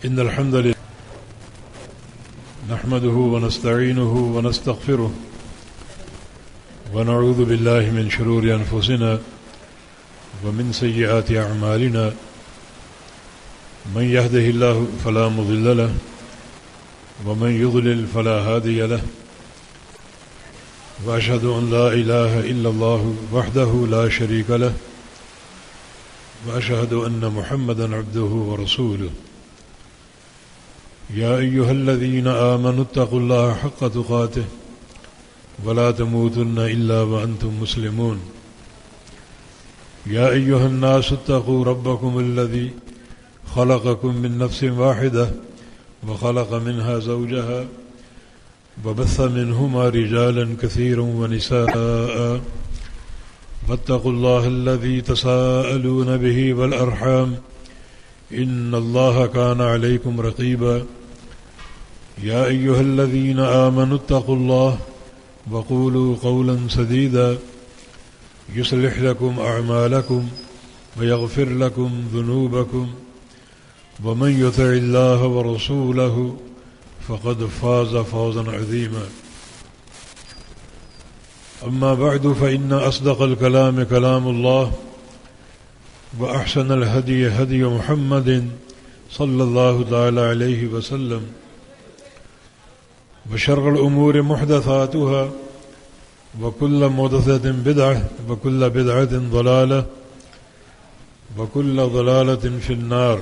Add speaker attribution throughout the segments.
Speaker 1: إن الحمد لله نحمده ونستعينه ونستغفره ونعوذ بالله من شرور أنفسنا ومن سيئات أعمالنا من يهده الله فلا مضل له ومن يضلل فلا هادي له وأشهد أن لا إله إلا الله وحده لا شريك له وأشهد أن محمدا عبده ورسوله يا أيها الذين آمنوا اتقوا الله حق تقاته ولا تموتن إلا وأنتم مسلمون يا أيها الناس اتقوا ربكم الذي خلقكم من نفس واحدة وخلق منها زوجها وبث منهما رجالا كثيرا ونساء واتقوا الله الذي تساءلون به والأرحام إن الله كان عليكم رقيبا يا أيها الذين آمنوا اتقوا الله وقولوا قولا سديدا يصلح لكم أعمالكم ويغفر لكم ذنوبكم ومن يطع الله ورسوله فقد فاز فوزا عظيما أما بعد فإن أصدق الكلام كلام الله وأحسن الهدي هدي محمد صلى الله تعالى عليه وسلم وشر الأمور محدثاتها وكل محدثة بدعة وكل بدعة ضلالة وكل ضلالة في النار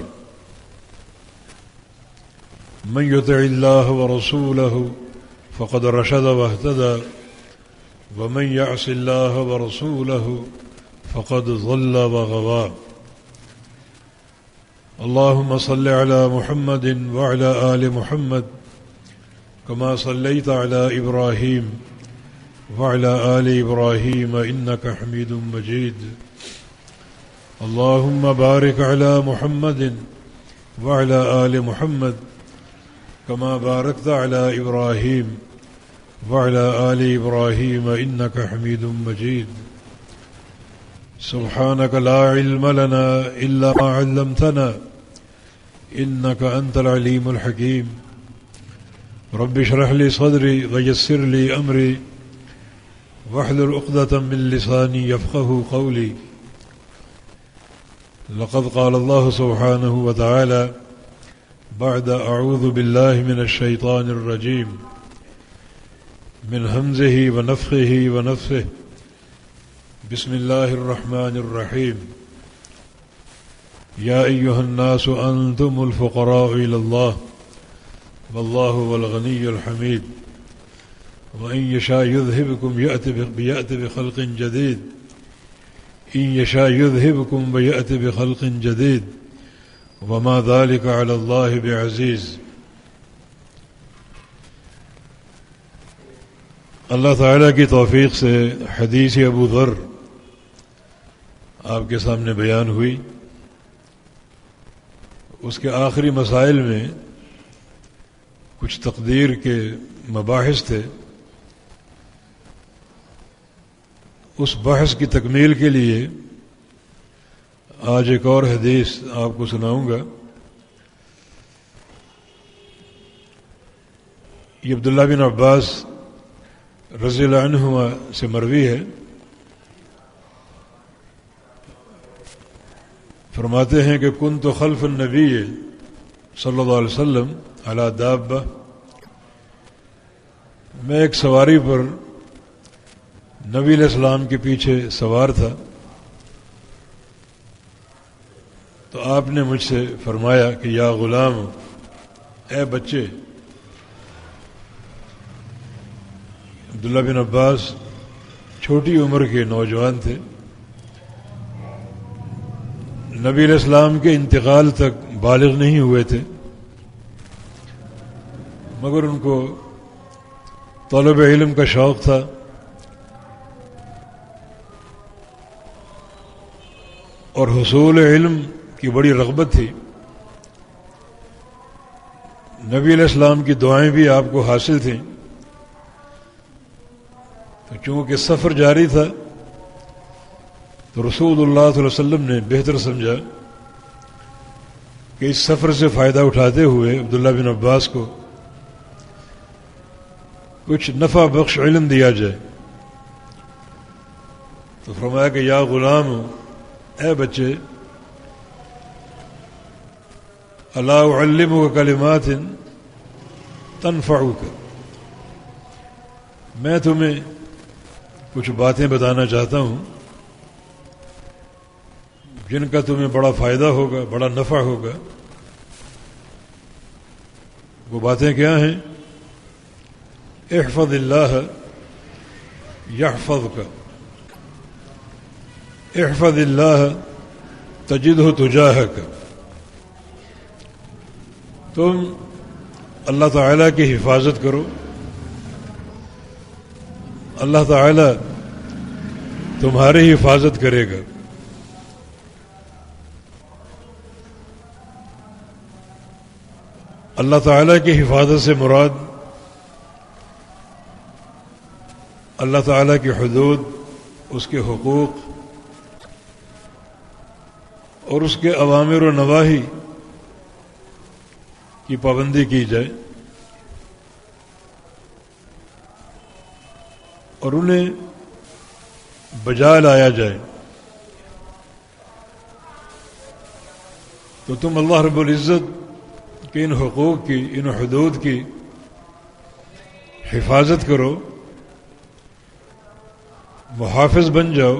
Speaker 1: من يطع الله ورسوله فقد رشد واهتدى ومن يعص الله ورسوله فقد ضل وغوى اللهم صل على محمد وعلى آل محمد كما صليت على إبراهيم وعلى آل إبراهيم إنك حميد مجيد اللهم بارك على محمد وعلى آل محمد كما باركت على إبراهيم وعلى آل إبراهيم إنك حميد مجيد سبحانك لا علم لنا إلا ما علمتنا إنك أنت العليم الحكيم رب اشرح لي صدري ويسر لي أمري واحلل عقدة من لساني يفقه قولي لقد قال الله سبحانه وتعالى بعد أعوذ بالله من الشيطان الرجيم من همزه ونفخه ونفثه بسم الله الرحمن الرحيم يا أيها الناس أنتم الفقراء إلى الله والله هو الغني الحميد وإن يشاء يذهبكم يأتي بخلق جديد إن يشاء يذهبكم ويأتي بخلق جديد وما ذلك على الله بعزيز اللہ تعالیٰ کی توفیق سے حدیث ابو ذر آپ کے سامنے بیان ہوئی. اس کے آخری مسائل میں کچھ تقدیر کے مباحث تھے. اس بحث کی تکمیل کے لیے آج ایک اور حدیث آپ کو سناؤں گا. یہ عبداللہ بن عباس رضی اللہ عنہما سے مروی ہے. فرماتے ہیں کہ کنت خلف النبی صلی اللہ علیہ وسلم علی دابہ، میں ایک سواری پر نبی علیہ السلام کے پیچھے سوار تھا. تو آپ نے مجھ سے فرمایا کہ یا غلام، اے بچے. عبداللہ بن عباس چھوٹی عمر کے نوجوان تھے. نبی علیہ السلام کے انتقال تک بالغ نہیں ہوئے تھے، مگر ان کو طلب علم کا شوق تھا. اور حصول علم کی بڑی رغبت تھی. نبی علیہ السلام کی دعائیں بھی آپ کو حاصل تھیں. تو چونکہ سفر جاری تھا تو رسول اللہ صلی اللہ علیہ وسلم نے بہتر سمجھا کہ اس سفر سے فائدہ اٹھاتے ہوئے عبداللہ بن عباس کو کچھ نفع بخش علم دیا جائے. تو فرمایا کہ یا غلام، اے بچے، الا اعلمک کلمات تنفعک، میں تمہیں کچھ باتیں بتانا چاہتا ہوں جن کا تمہیں بڑا فائدہ ہوگا، بڑا نفع ہوگا. وہ باتیں کیا ہیں؟ احفظ اللہ یحفظک، احفظ اللہ تجدہ تجاہک. تم اللہ تعالیٰ کی حفاظت کرو، اللہ تعالیٰ تمہاری حفاظت کرے گا. اللہ تعالیٰ کی حفاظت سے مراد اللہ تعالیٰ کی حدود، اس کے حقوق اور اس کے اوامر و نواہی کی پابندی کی جائے اور انہیں بجا لایا جائے. تو تم اللہ رب العزت کہ ان حقوق کی، ان حدود کی حفاظت کرو، محافظ بن جاؤ،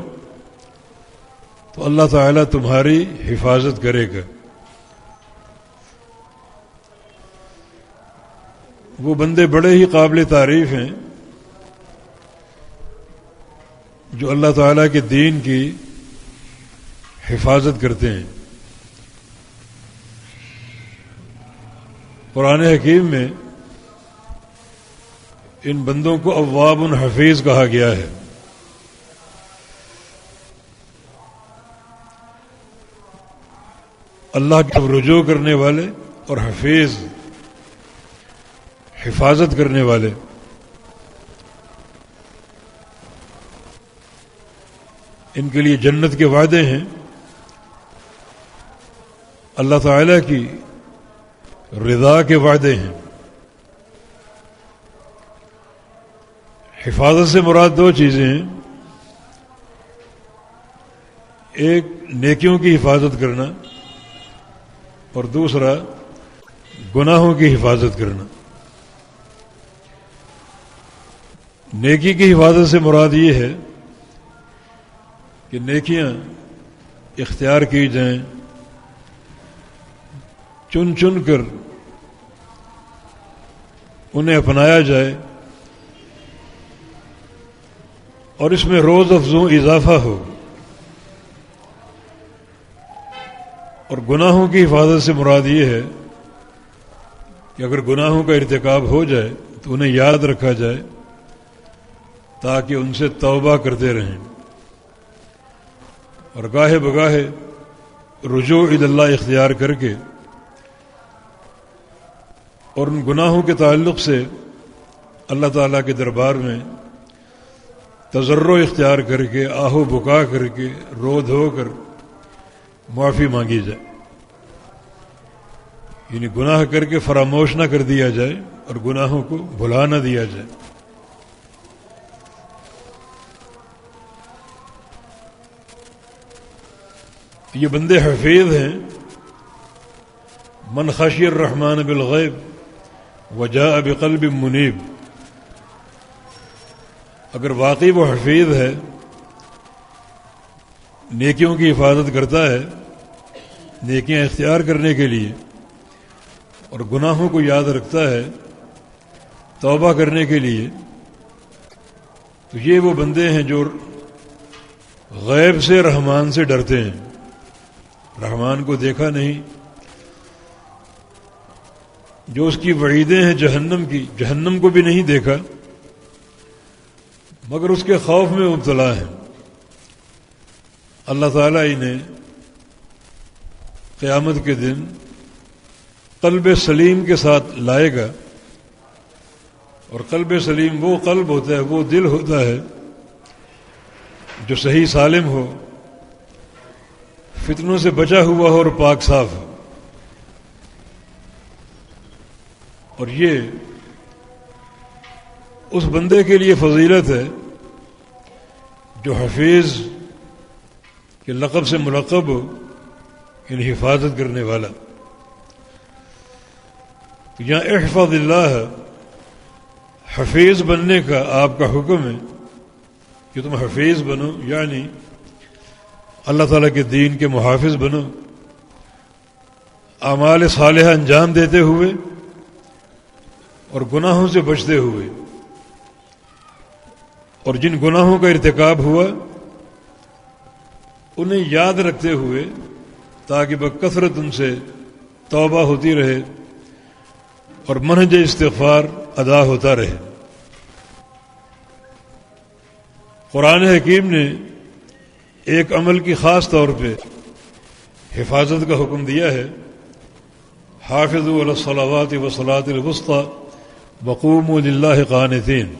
Speaker 1: تو اللہ تعالیٰ تمہاری حفاظت کرے گا. وہ بندے بڑے ہی قابل تعریف ہیں جو اللہ تعالیٰ کے دین کی حفاظت کرتے ہیں. قرآن حکیم میں ان بندوں کو اواب حفیظ کہا گیا ہے. اللہ کی طرف رجوع کرنے والے اور حفیظ، حفاظت کرنے والے. ان کے لیے جنت کے وعدے ہیں، اللہ تعالیٰ کی رضا کے وعدے ہیں. حفاظت سے مراد دو چیزیں ہیں، ایک نیکیوں کی حفاظت کرنا اور دوسرا گناہوں کی حفاظت کرنا. نیکی کی حفاظت سے مراد یہ ہے کہ نیکیاں اختیار کی جائیں، چن چن کر انہیں اپنایا جائے اور اس میں روز افزوں اضافہ ہو. اور گناہوں کی حفاظت سے مراد یہ ہے کہ اگر گناہوں کا ارتکاب ہو جائے تو انہیں یاد رکھا جائے تاکہ ان سے توبہ کرتے رہیں اور گاہے بگاہے رجوع الی اللہ اختیار کر کے اور ان گناہوں کے تعلق سے اللہ تعالیٰ کے دربار میں تضرع اختیار کر کے، آہ و بکا کر کے، رو دھو کر معافی مانگی جائے. یعنی گناہ کر کے فراموش نہ کر دیا جائے اور گناہوں کو بھلا نہ دیا جائے. یہ بندے حفیظ ہیں. من خشی الرحمن بالغیب وجاء بقلب منیب. اگر واقعی وہ حفیظ ہے، نیکیوں کی حفاظت کرتا ہے، نیکیاں اختیار کرنے کے لیے، اور گناہوں کو یاد رکھتا ہے توبہ کرنے کے لیے، تو یہ وہ بندے ہیں جو غیب سے رحمان سے ڈرتے ہیں. رحمان کو دیکھا نہیں، جو اس کی وعیدیں ہیں جہنم کی، جہنم کو بھی نہیں دیکھا مگر اس کے خوف میں مبتلا ہیں. اللہ تعالیٰ انہیں قیامت کے دن قلب سلیم کے ساتھ لائے گا. اور قلب سلیم وہ قلب ہوتا ہے، وہ دل ہوتا ہے جو صحیح سالم ہو، فتنوں سے بچا ہوا ہو اور پاک صاف ہو. اور یہ اس بندے کے لیے فضیلت ہے جو حفیظ کے لقب سے ملقب ہو، یعنی حفاظت کرنے والا. تو یہاں احفظ اللہ حفیظ بننے کا آپ کا حکم ہے کہ تم حفیظ بنو، یعنی اللہ تعالیٰ کے دین کے محافظ بنو، اعمال صالحہ انجام دیتے ہوئے اور گناہوں سے بچتے ہوئے، اور جن گناہوں کا ارتکاب ہوا انہیں یاد رکھتے ہوئے تاکہ بکثرت ان سے توبہ ہوتی رہے اور منہج استغفار ادا ہوتا رہے. قرآن حکیم نے ایک عمل کی خاص طور پہ حفاظت کا حکم دیا ہے، حافظوا علی الصلوات والصلاۃ الوسطی وقوموا للہ قانتین،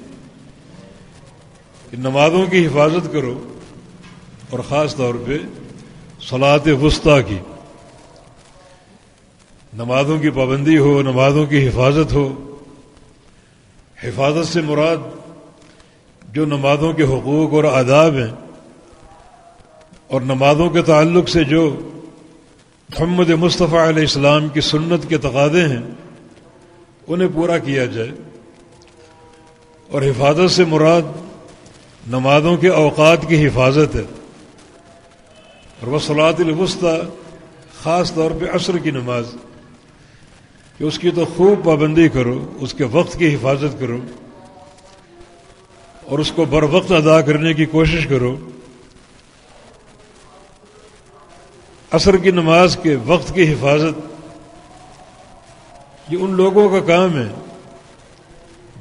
Speaker 1: کہ نمازوں کی حفاظت کرو اور خاص طور پہ صلاۃ وسطیٰ کی. نمازوں کی پابندی ہو، نمازوں کی حفاظت ہو. حفاظت سے مراد جو نمازوں کے حقوق اور آداب ہیں اور نمازوں کے تعلق سے جو محمد مصطفیٰ علیہ السلام کی سنت کے تقاضے ہیں انہیں پورا کیا جائے. اور حفاظت سے مراد نمازوں کے اوقات کی حفاظت ہے، اور وہ صلاۃ الوسطی خاص طور پہ عصر کی نماز، کہ اس کی تو خوب پابندی کرو، اس کے وقت کی حفاظت کرو اور اس کو بر وقت ادا کرنے کی کوشش کرو. عصر کی نماز کے وقت کی حفاظت یہ ان لوگوں کا کام ہے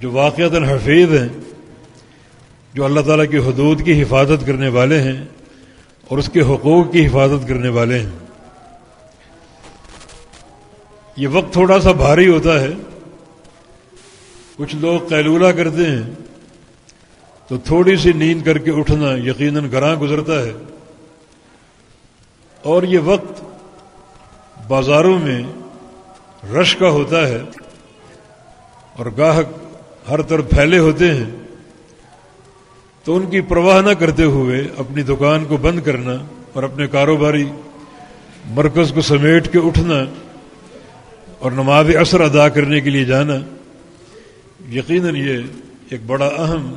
Speaker 1: جو واقعتاً حفیظ ہیں، جو اللہ تعالیٰ کی حدود کی حفاظت کرنے والے ہیں اور اس کے حقوق کی حفاظت کرنے والے ہیں. یہ وقت تھوڑا سا بھاری ہوتا ہے. کچھ لوگ قیلولہ کرتے ہیں تو تھوڑی سی نیند کر کے اٹھنا یقیناً گراں گزرتا ہے، اور یہ وقت بازاروں میں رش کا ہوتا ہے اور گاہک ہر طرف پھیلے ہوتے ہیں، تو ان کی پرواہ نہ کرتے ہوئے اپنی دکان کو بند کرنا اور اپنے کاروباری مرکز کو سمیٹ کے اٹھنا اور نماز عصر ادا کرنے کے لیے جانا، یقیناً یہ ایک بڑا اہم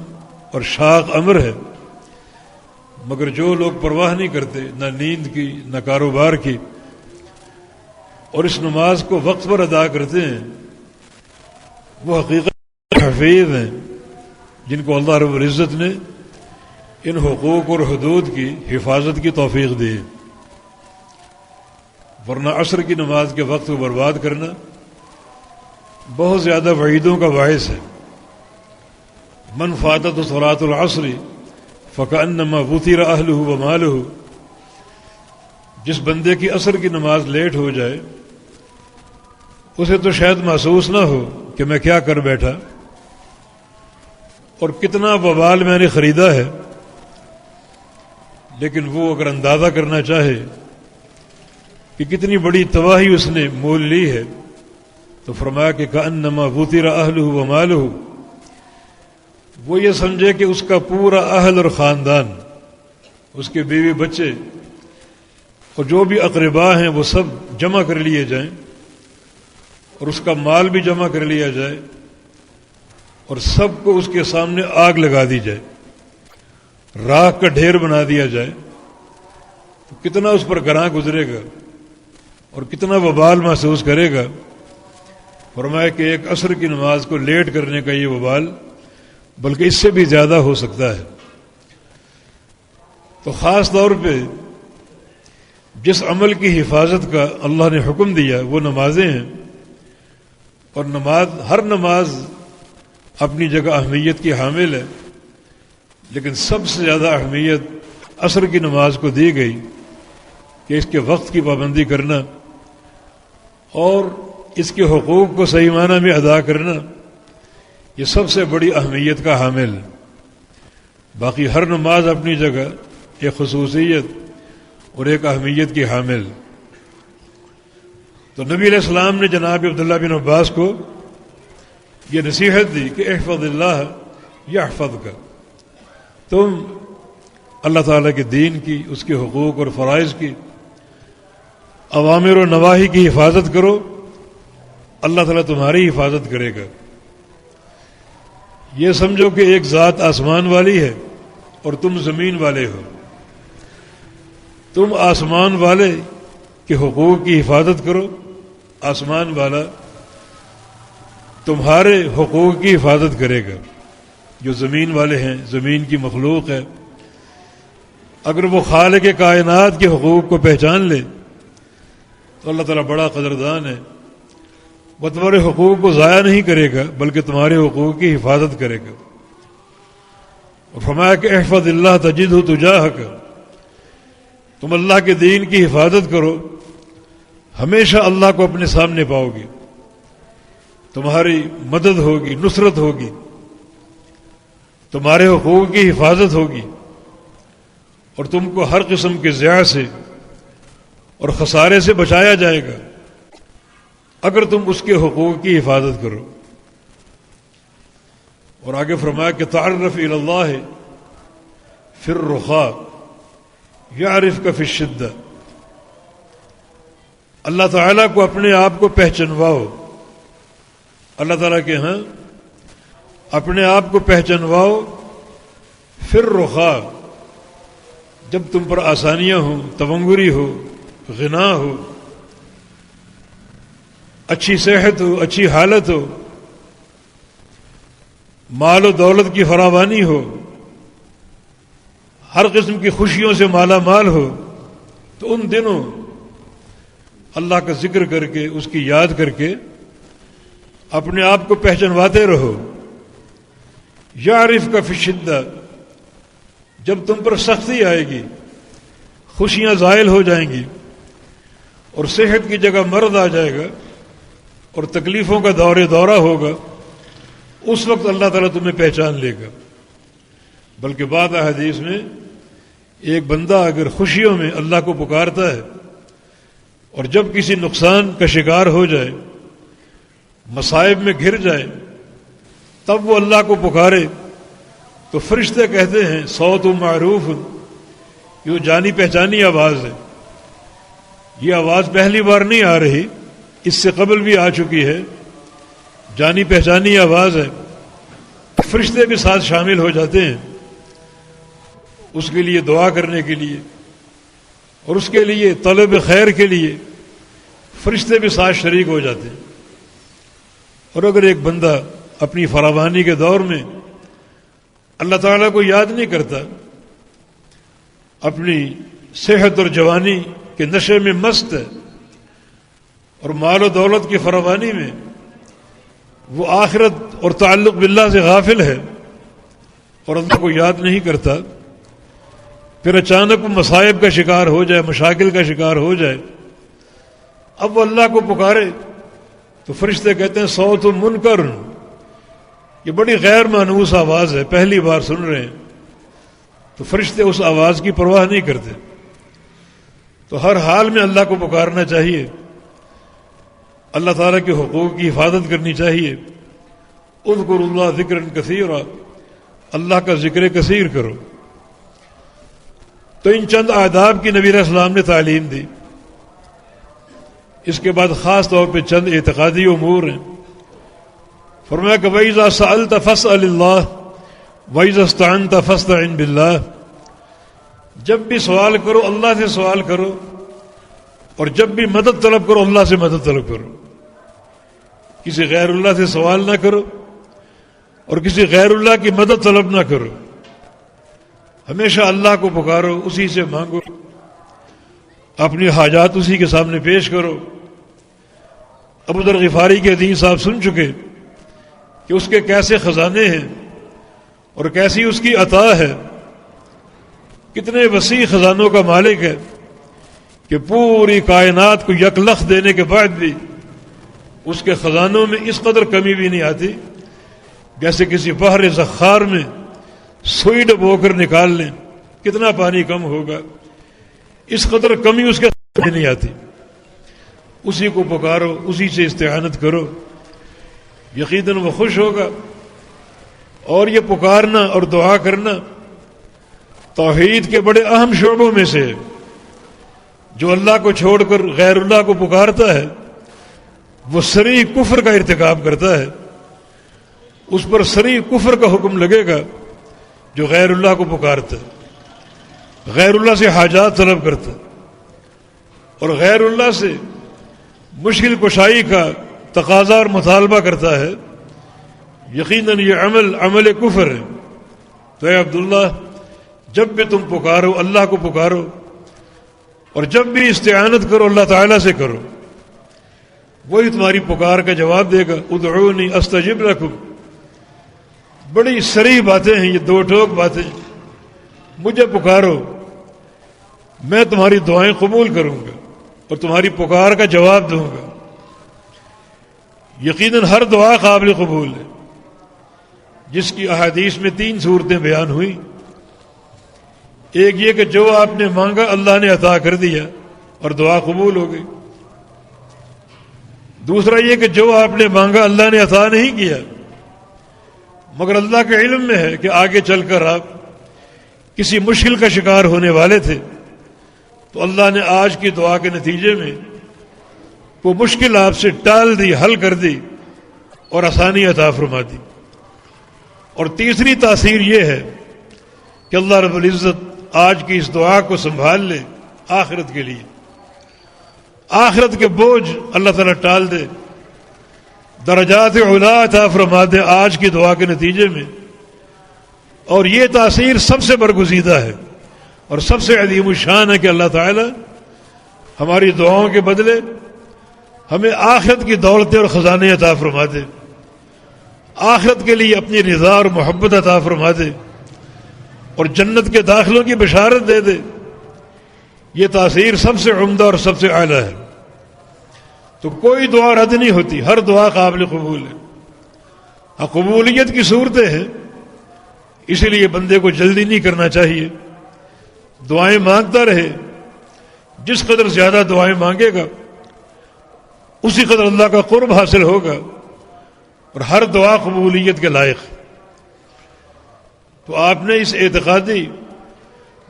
Speaker 1: اور شاق امر ہے. مگر جو لوگ پرواہ نہیں کرتے نہ نیند کی نہ کاروبار کی اور اس نماز کو وقت پر ادا کرتے ہیں، وہ حقیقت حفیظ ہیں جن کو اللہ رب العزت نے ان حقوق اور حدود کی حفاظت کی توفیق دی. ورنہ عصر کی نماز کے وقت کو برباد کرنا بہت زیادہ وعیدوں کا باعث ہے. من فاتت صلاۃ العصر فکأنما وطر اہلہ ومالہ، جس بندے کی عصر کی نماز لیٹ ہو جائے اسے تو شاید محسوس نہ ہو کہ میں کیا کر بیٹھا اور کتنا وبال میں نے خریدا ہے، لیکن وہ اگر اندازہ کرنا چاہے کہ کتنی بڑی تباہی اس نے مول لی ہے تو فرمایا کہ کأنما وطر اہلہ ومالہ، وہ یہ سمجھے کہ اس کا پورا اہل اور خاندان، اس کے بیوی بچے اور جو بھی اقرباء ہیں وہ سب جمع کر لیے جائیں اور اس کا مال بھی جمع کر لیا جائے اور سب کو اس کے سامنے آگ لگا دی جائے، راکھ کا ڈھیر بنا دیا جائے، تو کتنا اس پر گراں گزرے گا اور کتنا وبال محسوس کرے گا. فرمایا کہ ایک عصر کی نماز کو لیٹ کرنے کا یہ وبال بلکہ اس سے بھی زیادہ ہو سکتا ہے. تو خاص طور پہ جس عمل کی حفاظت کا اللہ نے حکم دیا وہ نمازیں ہیں، اور ہر نماز اپنی جگہ اہمیت کی حامل ہے، لیکن سب سے زیادہ اہمیت عصر کی نماز کو دی گئی کہ اس کے وقت کی پابندی کرنا اور اس کے حقوق کو صحیح معنی میں ادا کرنا یہ سب سے بڑی اہمیت کا حامل ہے. باقی ہر نماز اپنی جگہ ایک خصوصیت اور ایک اہمیت کی حامل. تو نبی علیہ السلام نے جناب عبداللہ بن عباس کو یہ نصیحت دی کہ احفظ اللہ یحفظک، تم اللہ تعالیٰ کے دین کی، اس کے حقوق اور فرائض کی، اوامر و نواہی کی حفاظت کرو، اللہ تعالیٰ تمہاری حفاظت کرے گا۔ یہ سمجھو کہ ایک ذات آسمان والی ہے اور تم زمین والے ہو، تم آسمان والے کے حقوق کی حفاظت کرو، آسمان والا تمہارے حقوق کی حفاظت کرے گا۔ جو زمین والے ہیں، زمین کی مخلوق ہے، اگر وہ خالق کائنات کے حقوق کو پہچان لے تو اللہ تعالیٰ بڑا قدردان ہے، وہ تمہارے حقوق کو ضائع نہیں کرے گا بلکہ تمہارے حقوق کی حفاظت کرے گا۔ اور فرمایا کہ احفظ اللہ تجدہ تجاہک، تم اللہ کے دین کی حفاظت کرو، ہمیشہ اللہ کو اپنے سامنے پاؤ گے، تمہاری مدد ہوگی، نصرت ہوگی، تمہارے حقوق کی حفاظت ہوگی، اور تم کو ہر قسم کے ضیاع سے اور خسارے سے بچایا جائے گا اگر تم اس کے حقوق کی حفاظت کرو۔ اور آگے فرمایا کہ تعرف الی اللہ فی الرخاء یعرفک فی الشدہ، اللہ تعالیٰ کو اپنے آپ کو پہچنواؤ، اللہ تعالیٰ کے ہاں اپنے آپ کو پہچنواؤ، فی الرخاء، جب تم پر آسانیاں ہوں، تونگری ہو، غنا ہو، اچھی صحت ہو، اچھی حالت ہو، مال و دولت کی فراوانی ہو، ہر قسم کی خوشیوں سے مالا مال ہو، تو ان دنوں اللہ کا ذکر کر کے، اس کی یاد کر کے اپنے آپ کو پہچنواتے رہو۔ یعرفک فی الشدہ، جب تم پر سختی آئے گی، خوشیاں زائل ہو جائیں گی اور صحت کی جگہ مرض آ جائے گا اور تکلیفوں کا دورہ ہوگا، اس وقت اللہ تعالیٰ تمہیں پہچان لے گا۔ بلکہ بعض احادیث میں ایک بندہ اگر خوشیوں میں اللہ کو پکارتا ہے اور جب کسی نقصان کا شکار ہو جائے، مصائب میں گھر جائے، تب وہ اللہ کو پکارے تو فرشتے کہتے ہیں صوت معروف، یہ جانی پہچانی آواز ہے، یہ آواز پہلی بار نہیں آ رہی، اس سے قبل بھی آ چکی ہے، جانی پہچانی آواز ہے۔ فرشتے بھی ساتھ شامل ہو جاتے ہیں اس کے لیے دعا کرنے کے لیے، اور اس کے لیے طلب خیر کے لیے فرشتے بھی ساتھ شریک ہو جاتے ہیں۔ اور اگر ایک بندہ اپنی فراوانی کے دور میں اللہ تعالیٰ کو یاد نہیں کرتا، اپنی صحت اور جوانی کے نشے میں مست ہے اور مال و دولت کی فراوانی میں وہ آخرت اور تعلق باللہ سے غافل ہے اور اللہ کو یاد نہیں کرتا، پھر اچانک وہ مصائب کا شکار ہو جائے، مشاکل کا شکار ہو جائے، اب وہ اللہ کو پکارے تو فرشتے کہتے ہیں صوت منکر، یہ بڑی غیر مانوس آواز ہے، پہلی بار سن رہے ہیں، تو فرشتے اس آواز کی پرواہ نہیں کرتے۔ تو ہر حال میں اللہ کو پکارنا چاہیے، اللہ تعالیٰ کے حقوق کی حفاظت کرنی چاہیے۔ اذکروا اللہ ذکرا کثیرا، اللہ کا ذکر کثیر کرو۔ تو ان چند آداب کی نبی علیہ السلام نے تعلیم دی۔ اس کے بعد خاص طور پہ چند اعتقادی امور ہیں۔ فرمایا کہ وَإِذَا سَأَلْتَ فَاسْأَلِ اللَّهَ وَإِذَا اسْتَعَنْتَ فَاسْتَعِنْ بِاللَّهِ، جب بھی سوال کرو اللہ سے سوال کرو، اور جب بھی مدد طلب کرو اللہ سے مدد طلب کرو۔ کسی غیر اللہ سے سوال نہ کرو اور کسی غیر اللہ کی مدد طلب نہ کرو، ہمیشہ اللہ کو پکارو، اسی سے مانگو، اپنی حاجات اسی کے سامنے پیش کرو۔ ابو ذر غفاری کے حدیث آپ سن چکے کہ اس کے کیسے خزانے ہیں اور کیسی اس کی عطا ہے، کتنے وسیع خزانوں کا مالک ہے کہ پوری کائنات کو یکلخت دینے کے بعد بھی اس کے خزانوں میں اس قدر کمی بھی نہیں آتی، جیسے کسی بحر زخار میں سوئی ڈبو کر نکال لیں کتنا پانی کم ہوگا، اس قدر کمی اس کے خزانے میں نہیں آتی۔ اسی کو پکارو، اسی سے استعانت کرو۔ یقیناً وہ خوش ہوگا. اور یہ پکارنا اور دعا کرنا توحید کے بڑے اہم شعبوں میں سے. جو اللہ کو چھوڑ کر غیر اللہ کو پکارتا ہے وہ صریح کفر کا ارتکاب کرتا ہے. اس پر صریح کفر کا حکم لگے گا جو غیر اللہ کو پکارتا ہے، غیر اللہ سے حاجات طلب کرتا ہے اور غیر اللہ سے مشکل کشائی کا تقاضا اور مطالبہ کرتا ہے. یقیناً یہ عمل کفر ہے. تو اے عبداللہ، جب بھی تم پکارو اللہ کو پکارو، اور جب بھی استعانت کرو اللہ تعالیٰ سے کرو، وہی تمہاری پکار کا جواب دے گا. ادعونی استجب لکم. بڑی صریح باتیں ہیں یہ، دو ٹوک باتیں. مجھے پکارو، میں تمہاری دعائیں قبول کروں گا اور تمہاری پکار کا جواب دوں گا. یقیناً ہر دعا قابل قبول ہے، جس کی احادیث میں 3 صورتیں بیان ہوئی. ایک یہ کہ جو آپ نے مانگا اللہ نے عطا کر دیا اور دعا قبول ہو گئی. دوسرا یہ کہ جو آپ نے مانگا اللہ نے عطا نہیں کیا، مگر اللہ کے علم میں ہے کہ آگے چل کر آپ کسی مشکل کا شکار ہونے والے تھے، تو اللہ نے آج کی دعا کے نتیجے میں وہ مشکل آپ سے ٹال دی، حل کر دی اور آسانی عطا فرما دی. اور تیسری تاثیر یہ ہے کہ اللہ رب العزت آج کی اس دعا کو سنبھال لے آخرت کے لیے. آخرت کے بوجھ اللہ تعالیٰ ٹال دے، درجات علا عطا فرما دے آج کی دعا کے نتیجے میں. اور یہ تاثیر سب سے برگزیدہ ہے اور سب سے عظیم الشان ہے کہ اللہ تعالیٰ ہماری دعاؤں کے بدلے ہمیں آخرت کی دولتیں اور خزانے عطا فرما دے، آخرت کے لیے اپنی رضا اور محبت عطا فرما دے اور جنت کے داخلوں کی بشارت دے دے. یہ تاثیر سب سے عمدہ اور سب سے اعلیٰ ہے. تو کوئی دعا رد نہیں ہوتی، ہر دعا قابل قبول ہے. ہاں قبولیت کی صورتیں ہیں، اسی لیے بندے کو جلدی نہیں کرنا چاہیے. دعائیں مانگتا رہے، جس قدر زیادہ دعائیں مانگے گا اسی قدر اللہ کا قرب حاصل ہوگا اور ہر دعا قبولیت کے لائق. تو آپ نے اس اعتقادی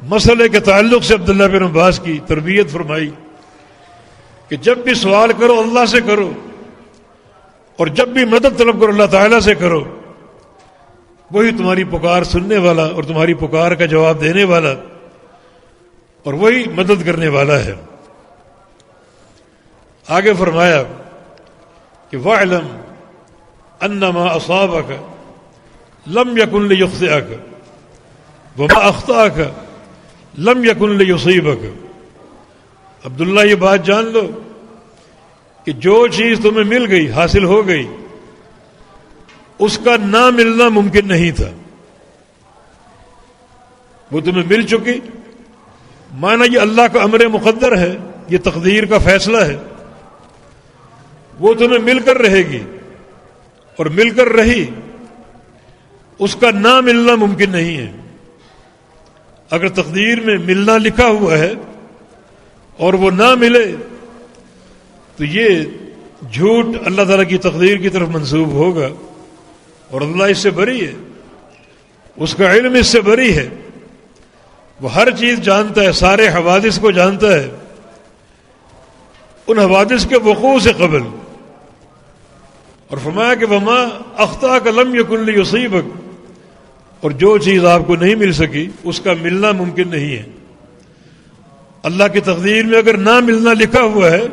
Speaker 1: مسئلے کے تعلق سے عبداللہ بن عباس کی تربیت فرمائی کہ جب بھی سوال کرو اللہ سے کرو، اور جب بھی مدد طلب کرو اللہ تعالیٰ سے کرو. وہی تمہاری پکار سننے والا اور تمہاری پکار کا جواب دینے والا اور وہی مدد کرنے والا ہے. آگے فرمایا کہ وَاعْلَمْ أَنَّ مَا أَصَابَكَ لَمْ يَكُنْ لِيُخْطِئَكَ وَمَا أَخْطَأَكَ لَمْ يَكُنْ لِيُصِيبَكَ. عبداللہ یہ بات جان لو کہ جو چیز تمہیں مل گئی، حاصل ہو گئی، اس کا نہ ملنا ممکن نہیں تھا. وہ تمہیں مل چکی، مانا یہ اللہ کا امر مقدر ہے، یہ تقدیر کا فیصلہ ہے. وہ تمہیں مل کر رہے گی اور مل کر رہی، اس کا نہ ملنا ممکن نہیں ہے. اگر تقدیر میں ملنا لکھا ہوا ہے اور وہ نہ ملے تو یہ جھوٹ اللہ تعالیٰ کی تقدیر کی طرف منسوب ہوگا، اور اللہ اس سے بری ہے، اس کا علم اس سے بری ہے. وہ ہر چیز جانتا ہے، سارے حوادث کو جانتا ہے، ان حوادث کے وقوع سے قبل. اور فرمایا کہ وَمَا أَخْطَأَكَ لَمْ يَكُنْ لِيُصِيبَكَ. اور جو چیز آپ کو نہیں مل سکی اس کا ملنا ممکن نہیں ہے. اللہ کی تقدیر میں اگر نہ ملنا لکھا ہوا ہے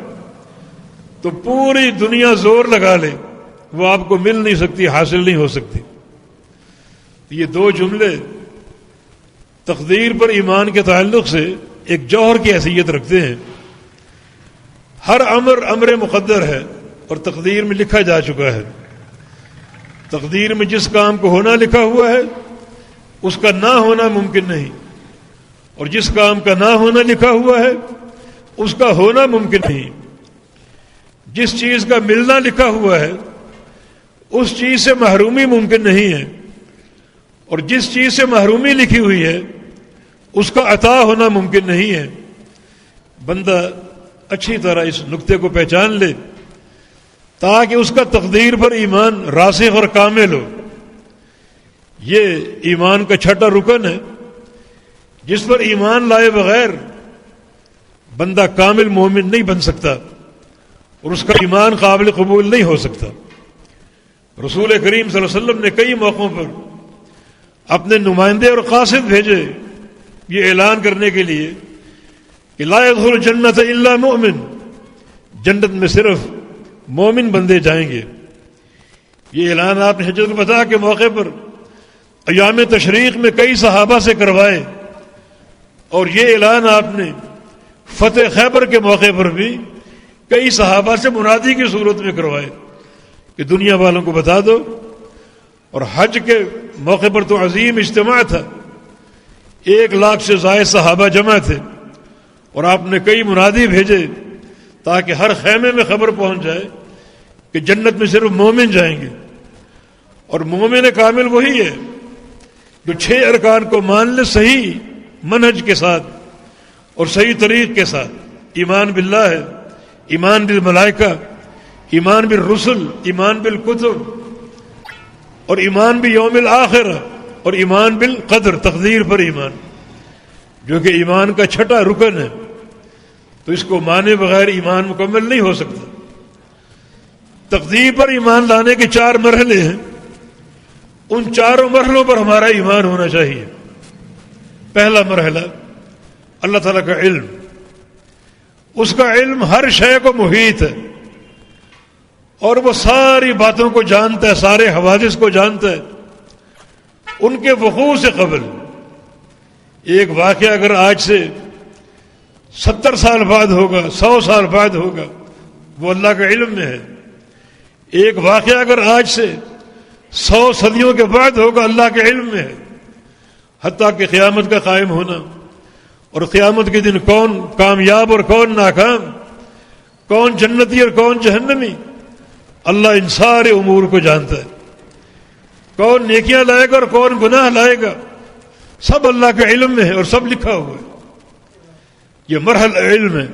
Speaker 1: تو پوری دنیا زور لگا لے، وہ آپ کو مل نہیں سکتی، حاصل نہیں ہو سکتی. یہ دو جملے تقدیر پر ایمان کے تعلق سے ایک جوہر کی حیثیت رکھتے ہیں. ہر امر مقدر ہے اور تقدیر میں لکھا جا چکا ہے. تقدیر میں جس کام کو ہونا لکھا ہوا ہے اس کا نہ ہونا ممکن نہیں، اور جس کام کا نہ ہونا لکھا ہوا ہے اس کا ہونا ممکن نہیں. جس چیز کا ملنا لکھا ہوا ہے اس چیز سے محرومی ممکن نہیں ہے، اور جس چیز سے محرومی لکھی ہوئی ہے اس کا عطا ہونا ممکن نہیں ہے. بندہ اچھی طرح اس نقطے کو پہچان لے تاکہ اس کا تقدیر پر ایمان راسخ اور کامل ہو۔ یہ ایمان کا چھٹا رکن ہے جس پر ایمان لائے بغیر بندہ کامل مومن نہیں بن سکتا اور اس کا ایمان قابل قبول نہیں ہو سکتا۔ رسول کریم صلی اللہ علیہ وسلم نے کئی موقعوں پر اپنے نمائندے اور قاصد بھیجے یہ اعلان کرنے کے لیے کہ لا يدخل الجنۃ الا مؤمن، جنت میں صرف مومن بندے جائیں گے۔ یہ اعلان آپ نے حجۃ الوداع کے موقع پر ایام تشریق میں کئی صحابہ سے کروائے، اور یہ اعلان آپ نے فتح خیبر کے موقع پر بھی کئی صحابہ سے منادی کی صورت میں کروائے کہ دنیا والوں کو بتا دو۔ اور حج کے موقع پر تو عظیم اجتماع تھا، 1,00,000 سے زائد صحابہ جمع تھے، اور آپ نے کئی منادی بھیجے تاکہ ہر خیمے میں خبر پہنچ جائے کہ جنت میں صرف مومن جائیں گے۔ اور مومن کامل وہی ہے جو 6 ارکان کو مان لے صحیح منہج کے ساتھ اور صحیح طریق کے ساتھ۔ ایمان باللہ ہے، ایمان بالملائکہ، ایمان بالرسل، ایمان بالکتب، اور ایمان بیوم الآخرہ، اور ایمان بالقدر، تقدیر پر ایمان، جو کہ ایمان کا چھٹا رکن ہے۔ تو اس کو مانے بغیر ایمان مکمل نہیں ہو سکتا۔ تقدیر پر ایمان لانے کے 4 مرحلے ہیں، ان 4 مرحلوں پر ہمارا ایمان ہونا چاہیے۔ پہلا مرحلہ اللہ تعالیٰ کا علم، اس کا علم ہر شے کو محیط ہے، اور وہ ساری باتوں کو جانتا ہے، سارے حوادث کو جانتا ہے ان کے وقوع سے قبل۔ ایک واقعہ اگر آج سے 70 سال بعد ہوگا، 100 سال بعد ہوگا، وہ اللہ کے علم میں ہے۔ ایک واقعہ اگر آج سے 100 صدیوں کے بعد ہوگا، اللہ کے علم میں ہے۔ حتیٰ کہ قیامت کا قائم ہونا اور قیامت کے دن کون کامیاب اور کون ناکام، کون جنتی اور کون جہنمی، اللہ ان سارے امور کو جانتا ہے۔ کون نیکیاں لائے گا اور کون گناہ لائے گا، سب اللہ کے علم میں ہے اور سب لکھا ہوا ہے۔ یہ مرحلہ علم ہے،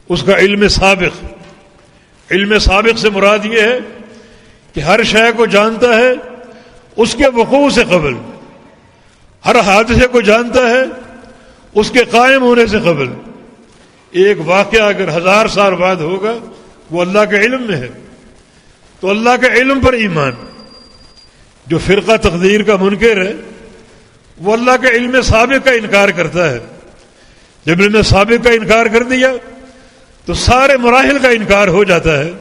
Speaker 1: اس کا علم سابق۔ علم سابق سے مراد یہ ہے کہ ہر شے کو جانتا ہے اس کے وقوع سے قبل، ہر حادثے کو جانتا ہے اس کے قائم ہونے سے قبل۔ ایک واقعہ اگر 1000 سال بعد ہوگا، وہ اللہ کے علم میں ہے۔ تو اللہ کے علم پر ایمان۔ جو فرقہ تقدیر کا منکر ہے وہ اللہ کے علم سابق کا انکار کرتا ہے۔ جب علم سابق کا انکار کر دیا تو سارے مراحل کا انکار ہو جاتا ہے۔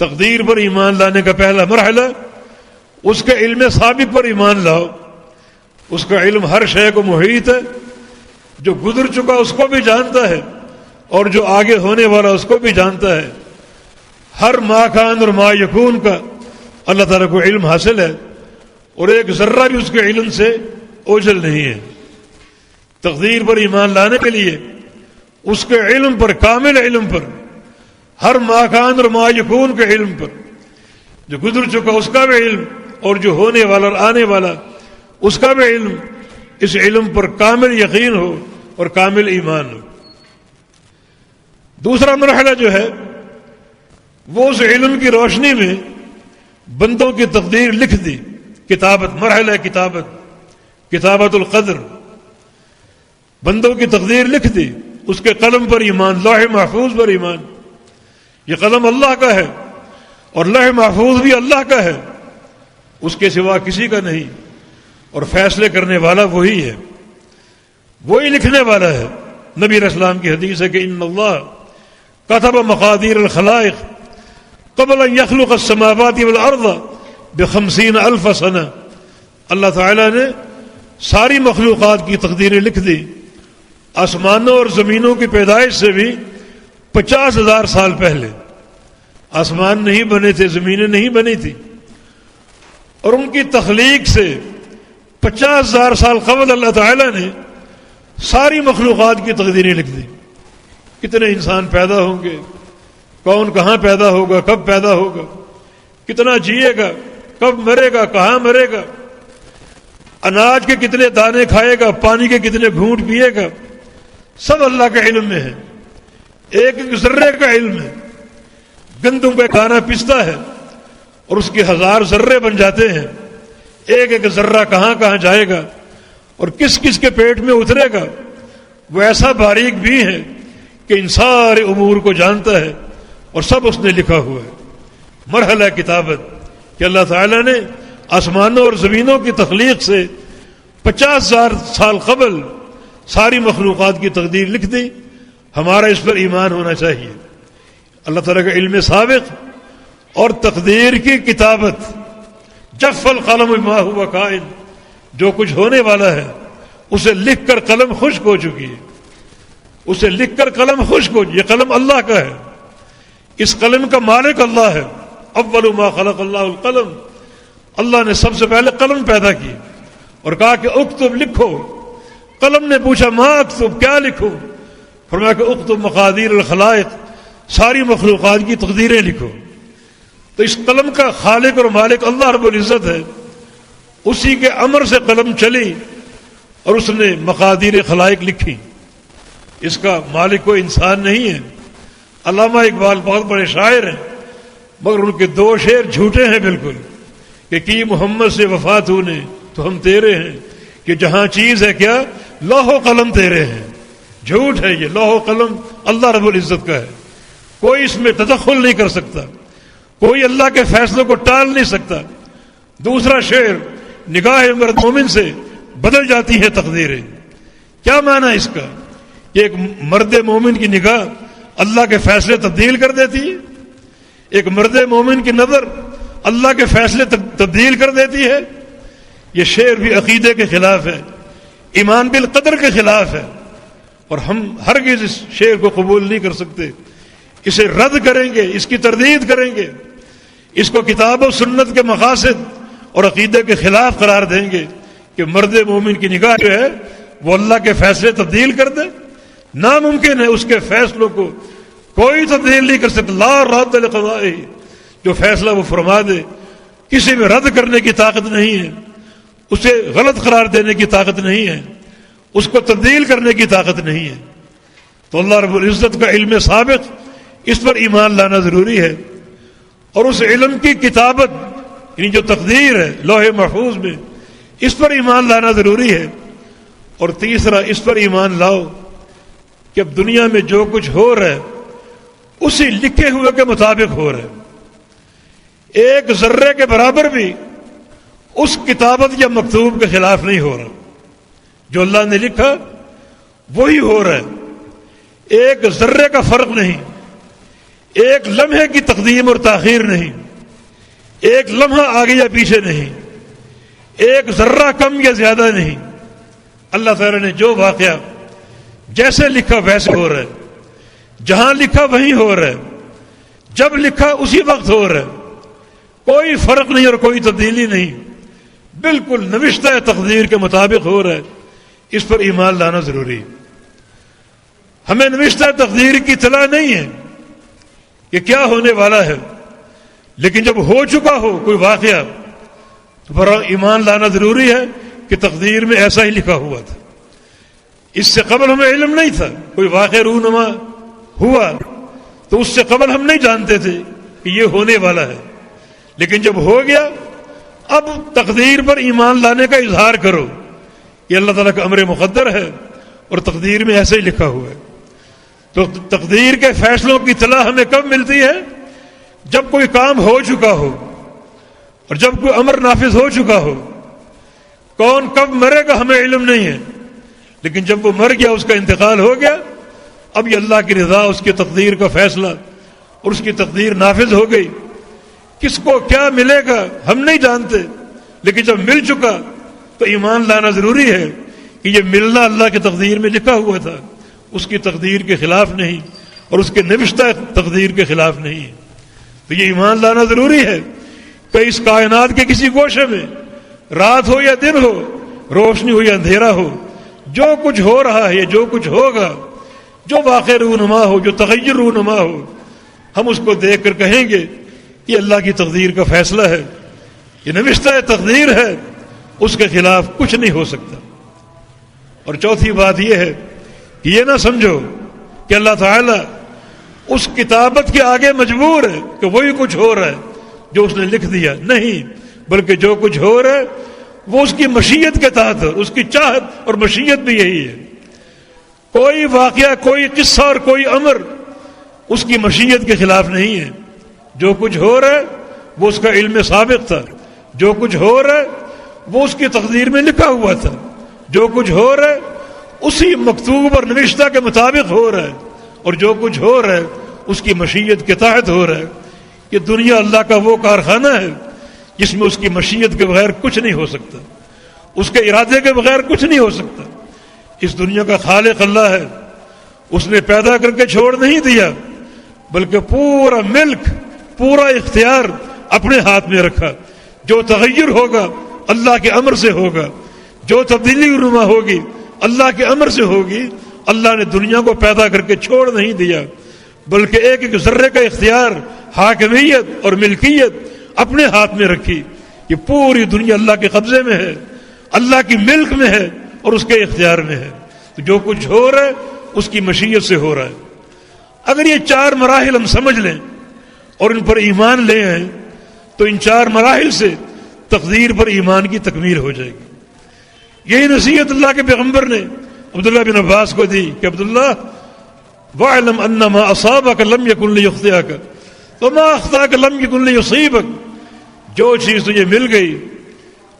Speaker 1: تقدیر پر ایمان لانے کا پہلا مرحلہ اس کے علم سابق پر ایمان لاؤ۔ اس کا علم ہر شے کو محیط ہے، جو گزر چکا اس کو بھی جانتا ہے اور جو آگے ہونے والا اس کو بھی جانتا ہے۔ ہر ما کان اور ما یکون کا اللہ تعالیٰ کو علم حاصل ہے، اور ایک ذرہ بھی اس کے علم سے اوجھل نہیں ہے۔ تقدیر پر ایمان لانے کے لیے اس کے علم پر، کامل علم پر، ہر ما کان اور ما یکون کے علم پر، جو گزر چکا اس کا بھی علم اور جو ہونے والا اور آنے والا اس کا بھی علم، اس علم پر کامل یقین ہو اور کامل ایمان ہو۔ دوسرا مرحلہ جو ہے وہ اس علم کی روشنی میں بندوں کی تقدیر لکھ دی، کتابت، مرحلہ کتابت القدر، بندوں کی تقدیر لکھ دی، اس کے قلم پر ایمان، لوح محفوظ پر ایمان۔ یہ قلم اللہ کا ہے اور لوح محفوظ بھی اللہ کا ہے، اس کے سوا کسی کا نہیں، اور فیصلے کرنے والا وہی ہے، وہی لکھنے والا ہے۔ نبی علیہ السلام کی حدیث ہے کہ ان اللہ کتب مقادیر الخلائق قبل ان يخلق السماوات والارض ب50,000 سنہ۔ اللہ تعالیٰ نے ساری مخلوقات کی تقدیریں لکھ دی، آسمانوں اور زمینوں کی پیدائش سے بھی 50,000 سال پہلے۔ آسمان نہیں بنے تھے، زمینیں نہیں بنی تھی، اور ان کی تخلیق سے 50,000 سال قبل اللہ تعالیٰ نے ساری مخلوقات کی تقدیریں لکھ دی۔ کتنے انسان پیدا ہوں گے، کون کہاں پیدا ہوگا، کب پیدا ہوگا، کتنا جیے گا، کب مرے گا، کہاں مرے گا، اناج کے کتنے دانے کھائے گا، پانی کے کتنے گھونٹ پیے گا، سب اللہ کے علم میں ہے۔ ایک ایک ذرے کا علم ہے۔ گندم کا دانہ پستا ہے اور اس کے 1000 ذرے بن جاتے ہیں، ایک ایک ذرہ کہاں کہاں جائے گا اور کس کس کے پیٹ میں اترے گا، وہ ایسا باریک بھی ہے کہ ان سارے امور کو جانتا ہے اور سب اس نے لکھا ہوا ہے۔ مرحلہ کتابت کہ اللہ تعالیٰ نے آسمانوں اور زمینوں کی تخلیق سے 50,000 سال قبل ساری مخلوقات کی تقدیر لکھ دی، ہمارا اس پر ایمان ہونا چاہیے۔ اللہ تعالیٰ کا علم سابق اور تقدیر کی کتابت، جف القلم ما هو کائن، جو کچھ ہونے والا ہے اسے لکھ کر قلم خشک ہو چکی ہے، اسے لکھ کر قلم خشک ہو، یہ قلم اللہ کا ہے، اس قلم کا مالک اللہ ہے۔ اول ما خلق اللہ القلم، اللہ نے سب سے پہلے قلم پیدا کی اور کہا کہ اکتب، لکھو۔ قلم نے پوچھا ما اکتب، کیا لکھوں؟ فرمایا کہ اکتب مقادیر الخلائق، ساری مخلوقات کی تقدیریں لکھو۔ تو اس قلم کا خالق اور مالک اللہ رب العزت ہے، اسی کے امر سے قلم چلی اور اس نے مقادیر خلائق لکھی۔ اس کا مالک کوئی انسان نہیں ہے۔ علامہ اقبال بہت بڑے شاعر ہیں، مگر ان کے 2 شعر جھوٹے ہیں بالکل، کہ کی محمد سے وفا تو نے تو ہم تیرے ہیں، کہ جہاں چیز ہے کیا لوح و قلم تیرے ہیں۔ جھوٹ ہے یہ، لوح و قلم اللہ رب العزت کا ہے، کوئی اس میں تدخل نہیں کر سکتا، کوئی اللہ کے فیصلوں کو ٹال نہیں سکتا۔ دوسرا شعر، نگاہ مرد مومن سے بدل جاتی ہے تقدیریں۔ کیا معنی اس کا کہ ایک مرد مومن کی نگاہ اللہ کے فیصلے تبدیل کر دیتی ہے، ایک مرد مومن کی نظر اللہ کے فیصلے تبدیل کر دیتی ہے؟ یہ شعر بھی عقیدے کے خلاف ہے، ایمان بالقدر کے خلاف ہے، اور ہم ہرگز اس شعر کو قبول نہیں کر سکتے، اسے رد کریں گے، اس کی تردید کریں گے، اس کو کتاب و سنت کے مقاصد اور عقیدے کے خلاف قرار دیں گے کہ مرد مومن کی نگاہ جو ہے وہ اللہ کے فیصلے تبدیل کر دے۔ ناممکن ہے، اس کے فیصلوں کو کوئی تبدیل نہیں کر سکتا۔ لا راد لقضائہ، جو فیصلہ وہ فرما دے کسی میں رد کرنے کی طاقت نہیں ہے، اسے غلط قرار دینے کی طاقت نہیں ہے، اس کو تبدیل کرنے کی طاقت نہیں ہے۔ تو اللہ رب العزت کا علم سابق، اس پر ایمان لانا ضروری ہے، اور اس علم کی کتابت یعنی جو تقدیر ہے لوح محفوظ میں، اس پر ایمان لانا ضروری ہے۔ اور تیسرا، اس پر ایمان لاؤ کہ اب دنیا میں جو کچھ ہو رہا ہے اسی لکھے ہوئے کے مطابق ہو رہا ہے، ایک ذرے کے برابر بھی اس کتابت یا مکتوب کے خلاف نہیں ہو رہا، جو اللہ نے لکھا وہی ہو رہا ہے، ایک ذرے کا فرق نہیں، ایک لمحے کی تقدیم اور تاخیر نہیں، ایک لمحہ آگے یا پیچھے نہیں، ایک ذرہ کم یا زیادہ نہیں۔ اللہ تعالیٰ نے جو واقعہ جیسے لکھا ویسے ہو رہا ہے، جہاں لکھا وہیں ہو رہا ہے، جب لکھا اسی وقت ہو رہا ہے، کوئی فرق نہیں اور کوئی تبدیلی نہیں، بالکل نوشتہ تقدیر کے مطابق ہو رہا ہے۔ اس پر ایمان لانا ضروری ہے۔ ہمیں نوشتہ تقدیر کی اطلاع نہیں ہے کہ کیا ہونے والا ہے، لیکن جب ہو چکا ہو کوئی واقعہ تو پر ایمان لانا ضروری ہے کہ تقدیر میں ایسا ہی لکھا ہوا تھا، اس سے قبل ہمیں علم نہیں تھا۔ کوئی واقعہ رونما ہوا تو اس سے قبل ہم نہیں جانتے تھے کہ یہ ہونے والا ہے، لیکن جب ہو گیا اب تقدیر پر ایمان لانے کا اظہار کرو، یہ اللہ تعالیٰ کا امر مقدر ہے اور تقدیر میں ایسے ہی لکھا ہوا ہے۔ تو تقدیر کے فیصلوں کی اطلاع ہمیں کب ملتی ہے؟ جب کوئی کام ہو چکا ہو اور جب کوئی امر نافذ ہو چکا ہو۔ کون کب مرے گا ہمیں علم نہیں ہے، لیکن جب وہ مر گیا، اس کا انتقال ہو گیا، اب یہ اللہ کی رضا، اس کی تقدیر کا فیصلہ اور اس کی تقدیر نافذ ہو گئی۔ کس کو کیا ملے گا ہم نہیں جانتے، لیکن جب مل چکا تو ایمان لانا ضروری ہے کہ یہ ملنا اللہ کی تقدیر میں لکھا ہوا تھا، اس کی تقدیر کے خلاف نہیں اور اس کے نوشتہ تقدیر کے خلاف نہیں ہے۔ تو یہ ایمان لانا ضروری ہے کہ اس کائنات کے کسی گوشے میں، رات ہو یا دن ہو، روشنی ہو یا اندھیرا ہو، جو کچھ ہو رہا ہے، جو کچھ ہوگا، جو واقع رونما ہو، جو تغیر رونما ہو، ہم اس کو دیکھ کر کہیں گے یہ اللہ کی تقدیر کا فیصلہ ہے، یہ نوشتہ تقدیر ہے، اس کے خلاف کچھ نہیں ہو سکتا۔ اور چوتھی بات یہ ہے کہ یہ نہ سمجھو کہ اللہ تعالیٰ اس کتابت کے آگے مجبور ہے کہ وہی کچھ ہو رہا ہے جو اس نے لکھ دیا، نہیں، بلکہ جو کچھ ہو رہا ہے وہ اس کی مشیت کے تحت ہے، اس کی چاہت اور مشیت بھی یہی ہے۔ کوئی واقعہ، کوئی قصہ اور کوئی امر اس کی مشیت کے خلاف نہیں ہے۔ جو کچھ ہو رہا ہے وہ اس کا علم سابق تھا، جو کچھ ہو رہا ہے وہ اس کی تقدیر میں لکھا ہوا تھا، جو کچھ ہو رہا ہے اسی مکتوب اور نوشتہ کے مطابق ہو رہا ہے، اور جو کچھ ہو رہا ہے اس کی مشیت کے تحت ہو رہا ہے۔ یہ دنیا اللہ کا وہ کارخانہ ہے جس میں اس کی مشیت کے بغیر کچھ نہیں ہو سکتا، اس کے ارادے کے بغیر کچھ نہیں ہو سکتا۔ اس دنیا کا خالق اللہ ہے، اس نے پیدا کر کے چھوڑ نہیں دیا، بلکہ پورا ملک، پورا اختیار اپنے ہاتھ میں رکھا۔ جو تغیر ہوگا اللہ کے امر سے ہوگا، جو تبدیلی رونما ہوگی اللہ کے امر سے ہوگی۔ اللہ نے دنیا کو پیدا کر کے چھوڑ نہیں دیا، بلکہ ایک ایک ذرے کا اختیار، حاکمیت اور ملکیت اپنے ہاتھ میں رکھی۔ یہ پوری دنیا اللہ کے قبضے میں ہے، اللہ کی ملک میں ہے اور اس کے اختیار میں ہے۔ تو جو کچھ ہو رہا ہے اس کی مشیت سے ہو رہا ہے۔ اگر یہ 4 مراحل ہم سمجھ لیں اور ان پر ایمان لے آئیں تو ان 4 مراحل سے تقدیر پر ایمان کی تکمیل ہو جائے گی۔ یہی نصیحت اللہ کے پیغمبر نے عبداللہ بن عباس کو دی کہ عبداللہ وَاعْلَمْ أَنَّ مَا أَصَابَكَ لَمْ يَكُنْ لِيُخْطِئَكَ وَمَا أَخْطَأَكَ لَمْ يَكُنْ لِيُصِيبَكَ۔ جو چیز تجھے مل گئی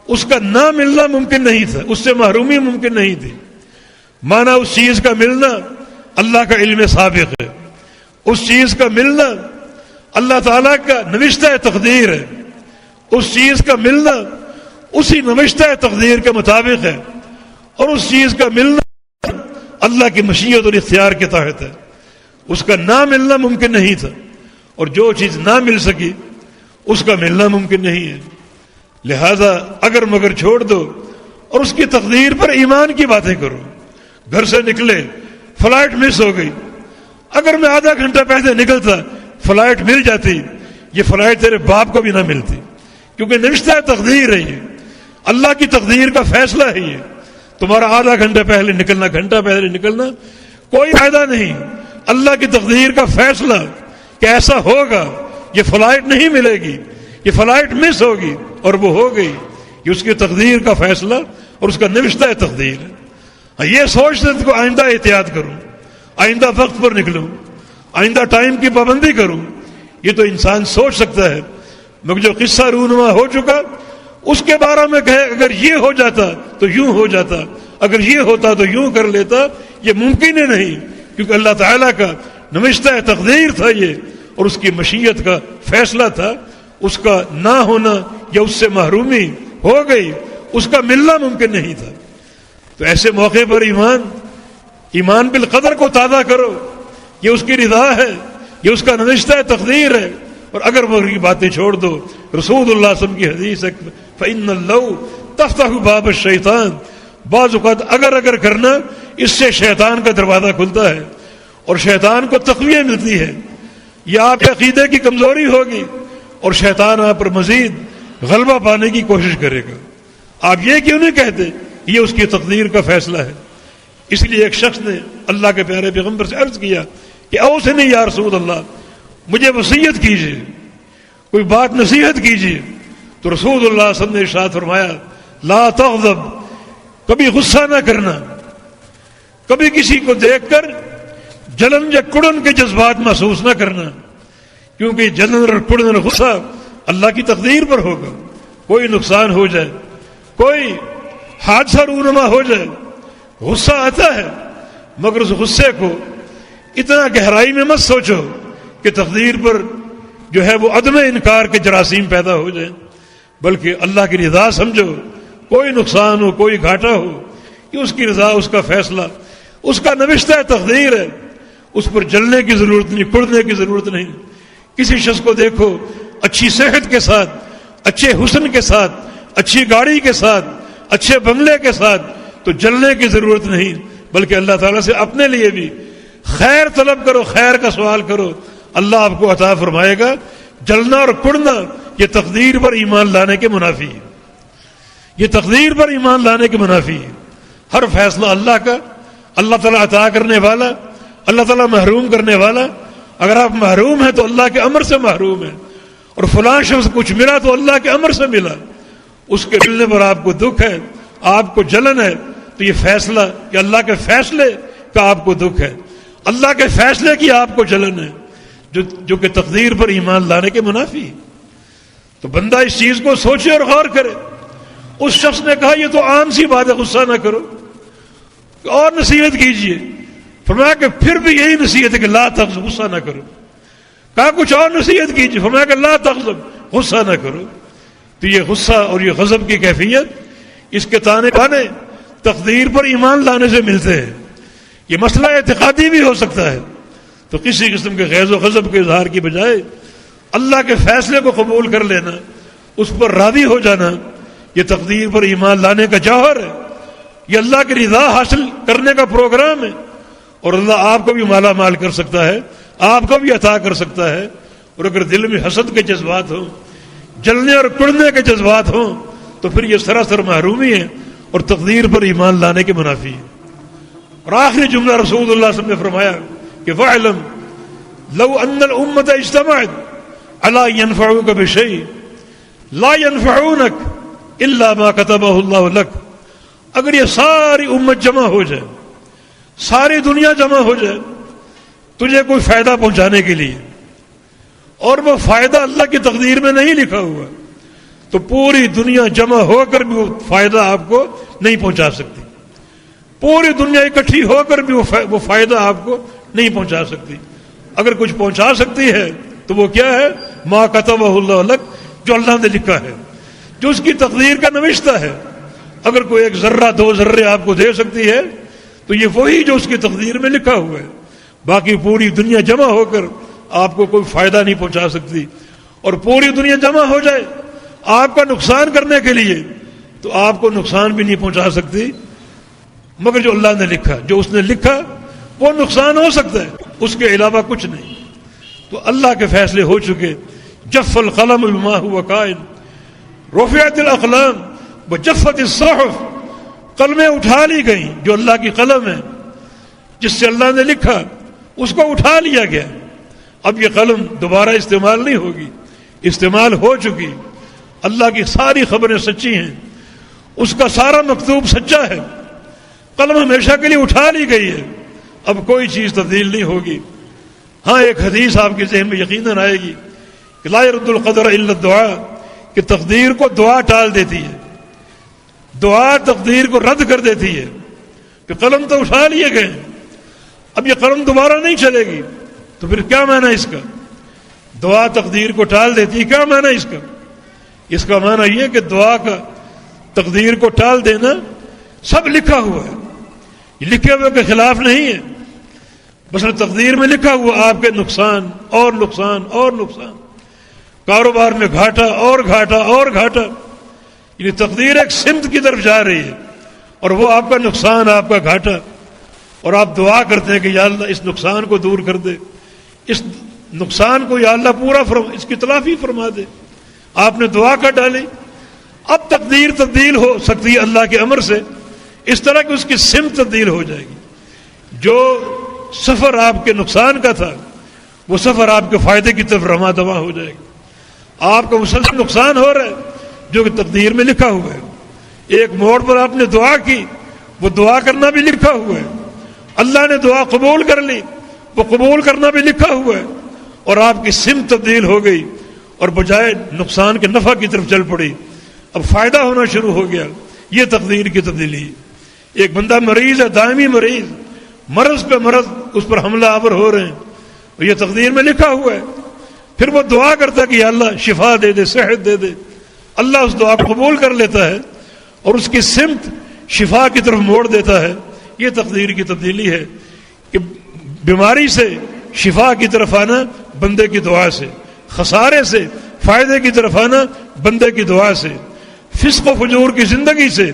Speaker 1: اس کا نہ ملنا ممکن نہیں تھا، اس سے محرومی ممکن نہیں تھی۔ مانا اس چیز کا ملنا اللہ کا علم سابق ہے، اس چیز کا ملنا اللہ تعالیٰ کا نوشتہ تقدیر ہے، اس چیز کا ملنا اسی نوشتہ تقدیر کے مطابق ہے، اور اس چیز کا ملنا اللہ کی مشیت اور اختیار کے تحت ہے۔ اس کا نہ ملنا ممکن نہیں تھا، اور جو چیز نہ مل سکی اس کا ملنا ممکن نہیں ہے۔ لہذا اگر مگر چھوڑ دو اور اس کی تقدیر پر ایمان کی باتیں کرو۔ گھر سے نکلے، فلائٹ مس ہو گئی، اگر میں آدھا گھنٹہ پہلے نکلتا فلائٹ مل جاتی، یہ فلائٹ تیرے باپ کو بھی نہ ملتی، کیونکہ نوشتہ تقدیر ہے، یہ اللہ کی تقدیر کا فیصلہ ہے۔ یہ تمہارا آدھا گھنٹہ پہلے نکلنا، گھنٹہ پہلے نکلنا کوئی فائدہ نہیں۔ اللہ کی تقدیر کا فیصلہ کہ ایسا ہوگا، یہ فلائٹ نہیں ملے گی، یہ فلائٹ مس ہوگی، اور وہ ہو گئی، یہ اس کی تقدیر کا فیصلہ اور اس کا نوشتہ تقدیر ہے۔ یہ سوچتے کو آئندہ احتیاط کروں، آئندہ وقت پر نکلوں، آئندہ ٹائم کی پابندی کروں، یہ تو انسان سوچ سکتا ہے، مگر جو قصہ رونما ہو چکا اس کے بارے میں کہے اگر یہ ہو جاتا تو یوں ہو جاتا، اگر یہ ہوتا تو یوں کر لیتا، یہ ممکن ہی نہیں، کیونکہ اللہ تعالیٰ کا نوشتہ تقدیر تھا یہ، اور اس کی مشیت کا فیصلہ تھا۔ اس کا نہ ہونا یا اس سے محرومی ہو گئی، اس کا ملنا ممکن نہیں تھا۔ تو ایسے موقع پر ایمان بالقدر کو تازہ کرو، یہ اس کی رضا ہے، یہ اس کا نوشتہ تقدیر ہے۔ اور اگر وہ کی باتیں چھوڑ دو، رسول اللہ صلی اللہ علیہ وسلم کی حدیث ہے فَإِنَّ اللَّوْ تَفْتَحُ بَابَ الشَّيْطَانِ، بعض اوقات اگر کرنا اس سے شیطان کا دروازہ کھلتا ہے اور شیطان کو تقویت ملتی ہے۔ یہ آپ کے عقیدے کی کمزوری ہوگی اور شیطان آپ پر مزید غلبہ پانے کی کوشش کرے گا۔ آپ یہ کیوں نہیں کہتے یہ اس کی تقدیر کا فیصلہ ہے؟ اس لیے ایک شخص نے اللہ کے پیارے پیغمبر سے عرض کیا کہ اوصنی یا رسول اللہ، مجھے وصیت کیجیے، کوئی بات نصیحت کیجیے۔ تو رسول اللہ صلی اللہ علیہ وسلم نے ارشاد فرمایا لا تغضب، کبھی غصہ نہ کرنا، کبھی کسی کو دیکھ کر جلن یا کڑن کے جذبات محسوس نہ کرنا، کیونکہ جلن اور کڑن اور غصہ اللہ کی تقدیر پر ہوگا۔ کوئی نقصان ہو جائے، کوئی حادثہ رونما ہو جائے، غصہ آتا ہے، مگر اس غصے کو اتنا گہرائی میں مت سوچو کہ تقدیر پر جو ہے وہ عدم انکار کے جراثیم پیدا ہو جائیں، بلکہ اللہ کی رضا سمجھو۔ کوئی نقصان ہو، کوئی گھاٹا ہو، کہ اس کی رضا، اس کا فیصلہ، اس کا نوشتہ تقدیر ہے، اس پر جلنے کی ضرورت نہیں، کڑنے کی ضرورت نہیں۔ کسی شخص کو دیکھو اچھی صحت کے ساتھ، اچھے حسن کے ساتھ، اچھی گاڑی کے ساتھ، اچھے بنگلے کے ساتھ، تو جلنے کی ضرورت نہیں، بلکہ اللہ تعالیٰ سے اپنے لیے بھی خیر طلب کرو، خیر کا سوال کرو، اللہ آپ کو عطا فرمائے گا۔ جلنا اور کڑنا یہ تقدیر پر ایمان لانے کے منافی ہے، یہ تقدیر پر ایمان لانے کے منافی ہے۔ ہر فیصلہ اللہ کا، اللہ تعالیٰ عطا کرنے والا، اللہ تعالیٰ محروم کرنے والا، اگر آپ محروم ہیں تو اللہ کے امر سے محروم ہیں، اور فلاں شخص کچھ ملا تو اللہ کے امر سے ملا، اس کے ملنے پر آپ کو دکھ ہے، آپ کو جلن ہے، تو یہ فیصلہ کہ اللہ کے فیصلے کا آپ کو دکھ ہے، اللہ کے فیصلے کی آپ کو جلن ہے، جو کہ تقدیر پر ایمان لانے کے منافی ہے۔ تو بندہ اس چیز کو سوچے اور غور کرے۔ اس شخص نے کہا یہ تو عام سی بات ہے، غصہ نہ کرو، اور نصیحت کیجئے۔ فرمایا کہ پھر بھی یہی نصیحت ہے کہ لا تغضب، غصہ نہ کرو۔ کہا کچھ اور نصیحت کیجئے، فرمایا کہ لا تغضب، غصہ نہ کرو۔ تو یہ غصہ اور یہ غضب کی کیفیت اس کے تانے بانے تقدیر پر ایمان لانے سے ملتے ہیں۔ یہ مسئلہ اعتقادی بھی ہو سکتا ہے، تو کسی قسم کے غیظ و غضب کے اظہار کی بجائے اللہ کے فیصلے کو قبول کر لینا، اس پر راضی ہو جانا، یہ تقدیر پر ایمان لانے کا جوہر ہے۔ یہ اللہ کی رضا حاصل کرنے کا پروگرام ہے، اور اللہ آپ کو بھی مالا مال کر سکتا ہے، آپ کو بھی عطا کر سکتا ہے۔ اور اگر دل میں حسد کے جذبات ہوں، جلنے اور کڑنے کے جذبات ہوں، تو پھر یہ سراسر محرومی ہے اور تقدیر پر ایمان لانے کے منافی ہے۔ اور آخری جملہ رسول اللہ صلی اللہ علیہ وسلم نے فرمایا کہ وَاعْلَمْ لَوْ أَنَّ الْأُمَّةَ اجْتَمَعَتْ عَلَىٰ يَنْفَعُوكَ بِشَيْءٍ لَا يَنْفَعُونَكَ إِلَّا مَا كَتَبَهُ اللَّهُ لَكَ۔ اگر یہ ساری امت جمع ہو جائے، ساری دنیا جمع ہو جائے تجھے کوئی فائدہ پہنچانے کے لیے، اور وہ فائدہ اللہ کی تقدیر میں نہیں لکھا ہوا، تو پوری دنیا جمع ہو کر بھی وہ فائدہ آپ کو نہیں پہنچا سکتی۔ پوری دنیا اکٹھی ہو کر بھی وہ فائدہ آپ کو نہیں پہنچا سکتی۔ اگر کچھ پہنچا سکتی ہے تو وہ کیا ہے؟ ما کتبہ اللہ لک، جو اللہ نے لکھا ہے، جو اس کی تقدیر کا نوشتہ ہے۔ اگر کوئی ایک ذرہ دو ذرے آپ کو دے سکتی ہے تو یہ وہی جو اس کی تقدیر میں لکھا ہوا ہے، باقی پوری دنیا جمع ہو کر آپ کو کوئی فائدہ نہیں پہنچا سکتی۔ اور پوری دنیا جمع ہو جائے آپ کا نقصان کرنے کے لیے تو آپ کو نقصان بھی نہیں پہنچا سکتی، مگر جو اللہ نے لکھا، جو اس نے لکھا وہ نقصان ہو سکتا ہے، اس کے علاوہ کچھ نہیں۔ تو اللہ کے فیصلے ہو چکے۔ جف القلم بما هو کائن، رفعت الاقلام وجفت الصحف، قلمیں اٹھا لی گئیں، جو اللہ کی قلم ہے جس سے اللہ نے لکھا اس کو اٹھا لیا گیا۔ اب یہ قلم دوبارہ استعمال نہیں ہوگی، استعمال ہو چکی۔ اللہ کی ساری خبریں سچی ہیں، اس کا سارا مکتوب سچا ہے، قلم ہمیشہ کے لیے اٹھا لی گئی ہے، اب کوئی چیز تبدیل نہیں ہوگی۔ ہاں ایک حدیث آپ کے ذہن میں یقیناً آئے گی کہ لا يرد القدر الا الدعاء، کہ تقدیر کو دعا ٹال دیتی ہے، دعا تقدیر کو رد کر دیتی ہے۔ کہ قلم تو اٹھا لیے گئے، اب یہ قلم دوبارہ نہیں چلے گی، تو پھر کیا معنی اس کا؟ دعا تقدیر کو ٹال دیتی ہے، کیا معنی اس کا؟ اس کا معنی یہ کہ دعا کا تقدیر کو ٹال دینا سب لکھا ہوا ہے، یہ لکھے ہوئے کے خلاف نہیں ہے۔ بس تقدیر میں لکھا ہوا آپ کے نقصان اور نقصان اور نقصان، کاروبار میں گھاٹا اور گھاٹا اور گھاٹا، یعنی تقدیر ایک سمت کی طرف جا رہی ہے، اور وہ آپ کا نقصان، آپ کا گھاٹا، اور آپ دعا کرتے ہیں کہ یا اللہ اس نقصان کو دور کر دے، اس نقصان کو یا اللہ پورا اس کی تلافی فرما دے۔ آپ نے دعا کر ڈالی، اب تقدیر تبدیل ہو سکتی ہے اللہ کے امر سے، اس طرح کہ اس کی سمت تبدیل ہو جائے گی۔ جو سفر آپ کے نقصان کا تھا وہ سفر آپ کے فائدے کی طرف رواں دواں ہو جائے گا۔ آپ کا مسلسل نقصان ہو رہا ہے جو کہ تقدیر میں لکھا ہوا ہے، ایک موڑ پر آپ نے دعا کی، وہ دعا کرنا بھی لکھا ہوا ہے، اللہ نے دعا قبول کر لی، وہ قبول کرنا بھی لکھا ہوا ہے، اور آپ کی سمت تبدیل ہو گئی، اور بجائے نقصان کے نفع کی طرف چل پڑی، اب فائدہ ہونا شروع ہو گیا۔ یہ تقدیر کی تبدیلی۔ ایک بندہ مریض ہے، دائمی مریض، مرض پہ مرض اس پر حملہ آور ہو رہے ہیں، اور یہ تقدیر میں لکھا ہوا ہے، پھر وہ دعا کرتا ہے کہ یا اللہ شفا دے دے، صحت دے دے، اللہ اس دعا کو قبول کر لیتا ہے اور اس کی سمت شفا کی طرف موڑ دیتا ہے۔ یہ تقدیر کی تبدیلی ہے کہ بیماری سے شفا کی طرف آنا بندے کی دعا سے، خسارے سے فائدے کی طرف آنا بندے کی دعا سے، فسق و فجور کی زندگی سے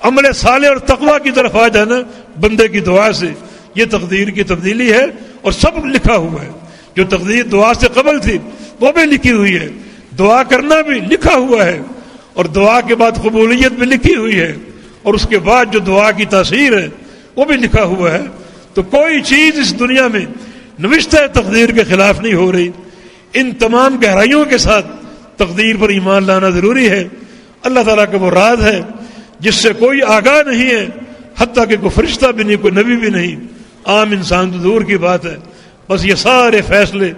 Speaker 1: عمل صالح اور تقوی کی طرف آ جانا بندے کی دعا سے۔ یہ تقدیر کی تبدیلی ہے، اور سب لکھا ہوا ہے۔ جو تقدیر دعا سے قبل تھی وہ بھی لکھی ہوئی ہے، دعا کرنا بھی لکھا ہوا ہے، اور دعا کے بعد قبولیت بھی لکھی ہوئی ہے، اور اس کے بعد جو دعا کی تاثیر ہے وہ بھی لکھا ہوا ہے۔ تو کوئی چیز اس دنیا میں نوشتہ تقدیر کے خلاف نہیں ہو رہی. ان تمام گہرائیوں کے ساتھ تقدیر پر ایمان لانا ضروری ہے. اللہ تعالیٰ کا وہ راز ہے جس سے کوئی آگاہ نہیں ہے، حتیٰ کہ کوئی فرشتہ بھی نہیں، کوئی نبی بھی نہیں، عام انسان تو دور کی بات ہے. بس یہ سارے فیصلے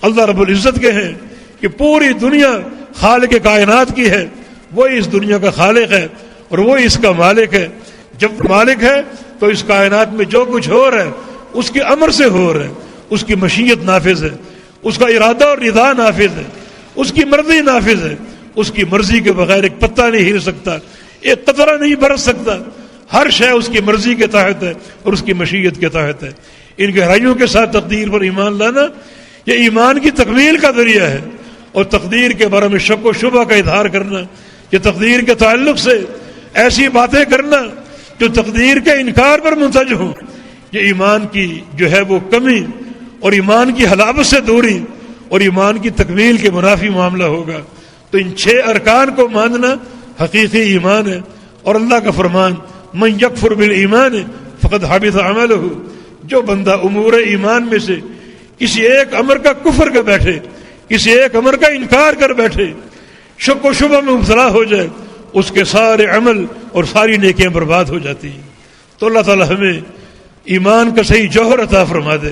Speaker 1: اللہ رب العزت کے ہیں کہ پوری دنیا خالق کائنات کی ہے. وہی اس دنیا کا خالق ہے اور وہی اس کا مالک ہے. جب مالک ہے تو اس کائنات میں جو کچھ ہو رہا ہے اس کے امر سے ہو رہا ہے. اس کی مشیت نافذ ہے، اس کا ارادہ اور رضا نافذ ہے، اس کی مرضی نافذ ہے. اس کی مرضی کے بغیر ایک پتہ نہیں ہل سکتا، ایک قطرہ نہیں برس سکتا. ہر شے اس کی مرضی کے تحت ہے اور اس کی مشیت کے تحت ہے. ان گہرائیوں کے ساتھ تقدیر پر ایمان لانا یہ ایمان کی تکمیل کا ذریعہ ہے. اور تقدیر کے بارے میں شک و شبہ کا اظہار کرنا، یہ تقدیر کے تعلق سے ایسی باتیں کرنا جو تقدیر کے انکار پر منتج ہوں، یہ ایمان کی جو ہے وہ کمی اور ایمان کی حلاوت سے دوری اور ایمان کی تکمیل کے منافی معاملہ ہوگا. تو ان 6 ارکان کو ماننا حقیقی ایمان ہے. اور اللہ کا فرمان من یکفر بالایمان فقد حبط عملہ، جو بندہ امور ایمان میں سے کسی ایک امر کا کفر کر بیٹھے، کسی ایک امر کا انکار کر بیٹھے، شک و شبہ میں مبتلا ہو جائے، اس کے سارے عمل اور ساری نیکیاں برباد ہو جاتی ہیں. تو اللہ تعالی ہمیں ایمان کا صحیح جوہر عطا فرما دے.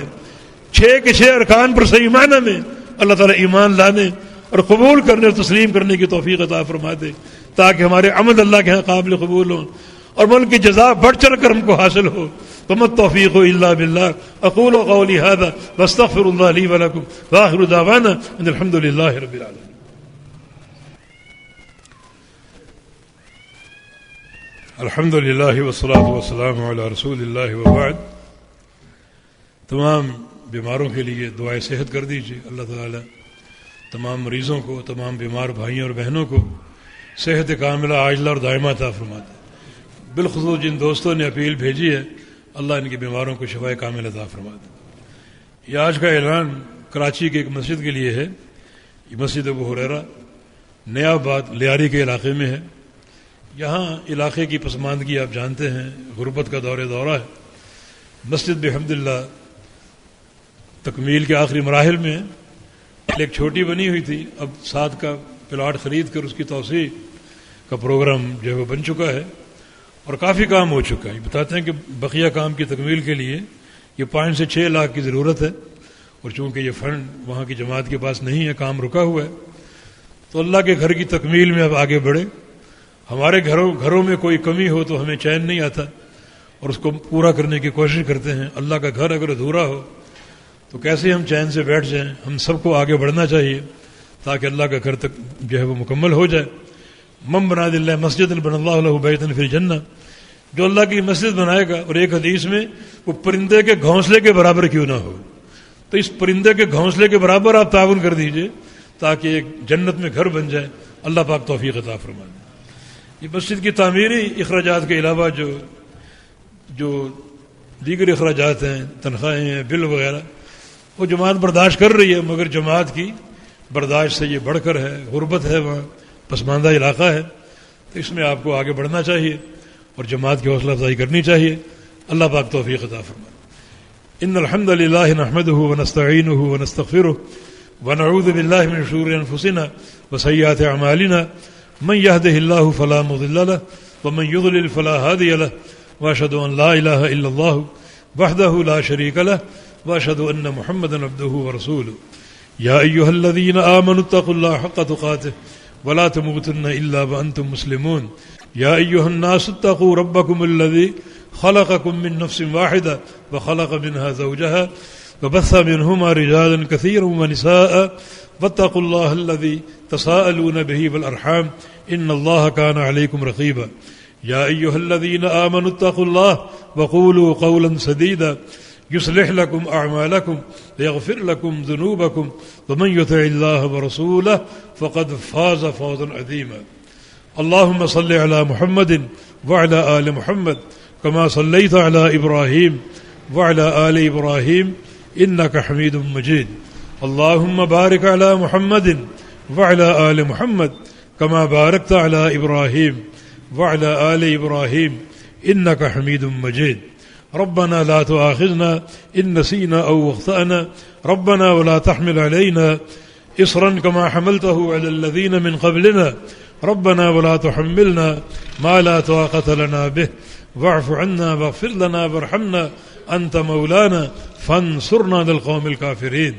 Speaker 1: 6 کے 6 ارکان پر صحیح معنی میں اللہ تعالی ایمان لانے اور قبول کرنے اور تسلیم کرنے کی توفیق عطا فرما دے، تاکہ ہمارے عمل اللہ کے ہاں قابل قبول ہوں اور من کی جزا بڑھ چڑھ کر ہم کو حاصل ہو. وما التوفیق الا باللہ. اقول قولی ھذا واستغفر اللہ لی ولکم وآخر دعوانا ان الحمد للہ رب العالمین. الحمد للہ والصلاۃ والسلام علی رسول اللہ وبعد. تمام بیماروں کے لیے دعائے صحت کر دیجیے. اللہ تعالی تمام مریضوں کو، تمام بیمار بھائیوں اور بہنوں کو صحت کاملہ عاجلہ اور دائمہ عطا فرماتے. بالخصوص جن دوستوں نے اپیل بھیجی ہے، اللہ ان کی بیماروں کو شفائے کامل عطا فرماتے. یہ آج کا اعلان کراچی کے ایک مسجد کے لیے ہے. یہ مسجد ابو ہریرہ نیا آباد لیاری کے علاقے میں ہے. یہاں علاقے کی پسماندگی آپ جانتے ہیں، غربت کا دورہ ہے. مسجد بحمد اللہ تکمیل کے آخری مراحل میں ہے. ایک چھوٹی بنی ہوئی تھی، اب 7 کا پلاٹ خرید کر اس کی توسیع کا پروگرام جو ہے وہ بن چکا ہے اور کافی کام ہو چکا ہے. بتاتے ہیں کہ بقیہ کام کی تکمیل کے لیے یہ 5 سے 6 لاکھ کی ضرورت ہے، اور چونکہ یہ فنڈ وہاں کی جماعت کے پاس نہیں ہے، کام رکا ہوا ہے. تو اللہ کے گھر کی تکمیل میں اب آگے بڑھے. ہمارے گھروں میں کوئی کمی ہو تو ہمیں چین نہیں آتا اور اس کو پورا کرنے کی کوشش کرتے ہیں. اللہ کا گھر اگر ادھورا ہو تو کیسے ہم چین سے بیٹھ جائیں؟ ہم سب کو آگے بڑھنا چاہیے تاکہ اللہ کا گھر تک جو ہے وہ مکمل ہو جائے. من بنا للہ مسجد بن اللہ له بیتا فی الجنہ، جو اللہ کی مسجد بنائے گا، اور ایک حدیث میں وہ پرندے کے گھونسلے کے برابر کیوں نہ ہو، تو اس پرندے کے گھونسلے کے برابر آپ تعاون کر دیجئے تاکہ ایک جنت میں گھر بن جائے. اللہ پاک توفیق عطا فرمائے. یہ مسجد کی تعمیری اخراجات کے علاوہ جو دیگر اخراجات ہیں، تنخواہیں ہیں، بل وغیرہ، وہ جماعت برداشت کر رہی ہے، مگر جماعت کی برداشت سے یہ بڑھ کر ہے. غربت ہے، وہاں پسماندہ علاقہ ہے، تو اس میں آپ کو آگے بڑھنا چاہیے اور جماعت کی حوصلہ افزائی کرنی چاہیے. اللہ پاک توفیق عطا فرمائے. ان الحمد للہ نحمده ونستعینه ونستغفره ونعوذ باللہ من شرور انفسنا وسیئات اعمالنا من يهده الله فلا مضل له ومن يضلل فلا هادي له واشهد ان لا اله الا الله وحده لا شريك له واشهد ان محمدا عبده ورسوله. يا ايها الذين امنوا اتقوا الله حق تقاته ولا تموتن الا وانتم مسلمون. يا ايها الناس اتقوا ربكم الذي خلقكم من نفس واحده وخلق منها زوجها وبث منهما رجالا كثيرا ونساء واتقوا الله الذي تساءلون به والارحام ان الله كان عليكم رقيبا. يا ايها الذين امنوا اتقوا الله وقولوا قولا سديدا يصلح لكم اعمالكم ويغفر لكم ذنوبكم ومن يطع الله ورسوله فقد فاز فوزا عظيما. اللهم صل على محمد وعلى آل محمد كما صليت على إبراهيم وعلى آل إبراهيم إنك حميد مجيد. اللهم بارك على محمد وعلى آل محمد كما باركت على إبراهيم وعلى آل إبراهيم إنك حميد مجيد. ربنا لا تؤاخذنا إن نسينا أو أخطأنا ربنا ولا تحمل علينا إصرا كما حملته على الذين من قبلنا ربنا ولا تحملنا ما لا طاقة لنا به واعف عنا واغفر لنا وارحمنا أنت مولانا فانصرنا على القوم الكافرين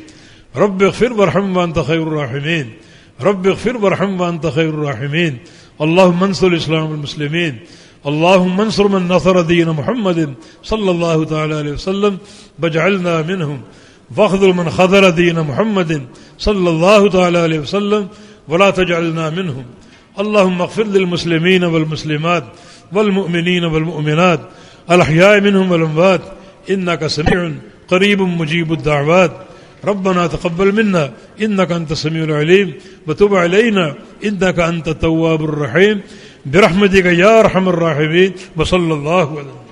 Speaker 1: رب اغفر وارحم وأنت خير الراحمين رب اغفر وارحم وأنت خير الراحمين اللهم انصر الإسلام والمسلمين اللهم انصر من نصر دين محمد صلى الله تعالى عليه وسلم واجعلنا منهم واخذل من خذل دين محمد صلى الله تعالى عليه وسلم ولا تجعلنا منهم اللهم اغفر للمسلمين والمسلمات والمؤمنين والمؤمنات الأحياء منهم والأموات إنك سميع قريب مجيب الدعوات ربنا تقبل منا إنك أنت السميع العليم وتب علينا إنك أنت التواب الرحيم برحمتك يا أرحم الراحمين وصلى الله عليه وسلم.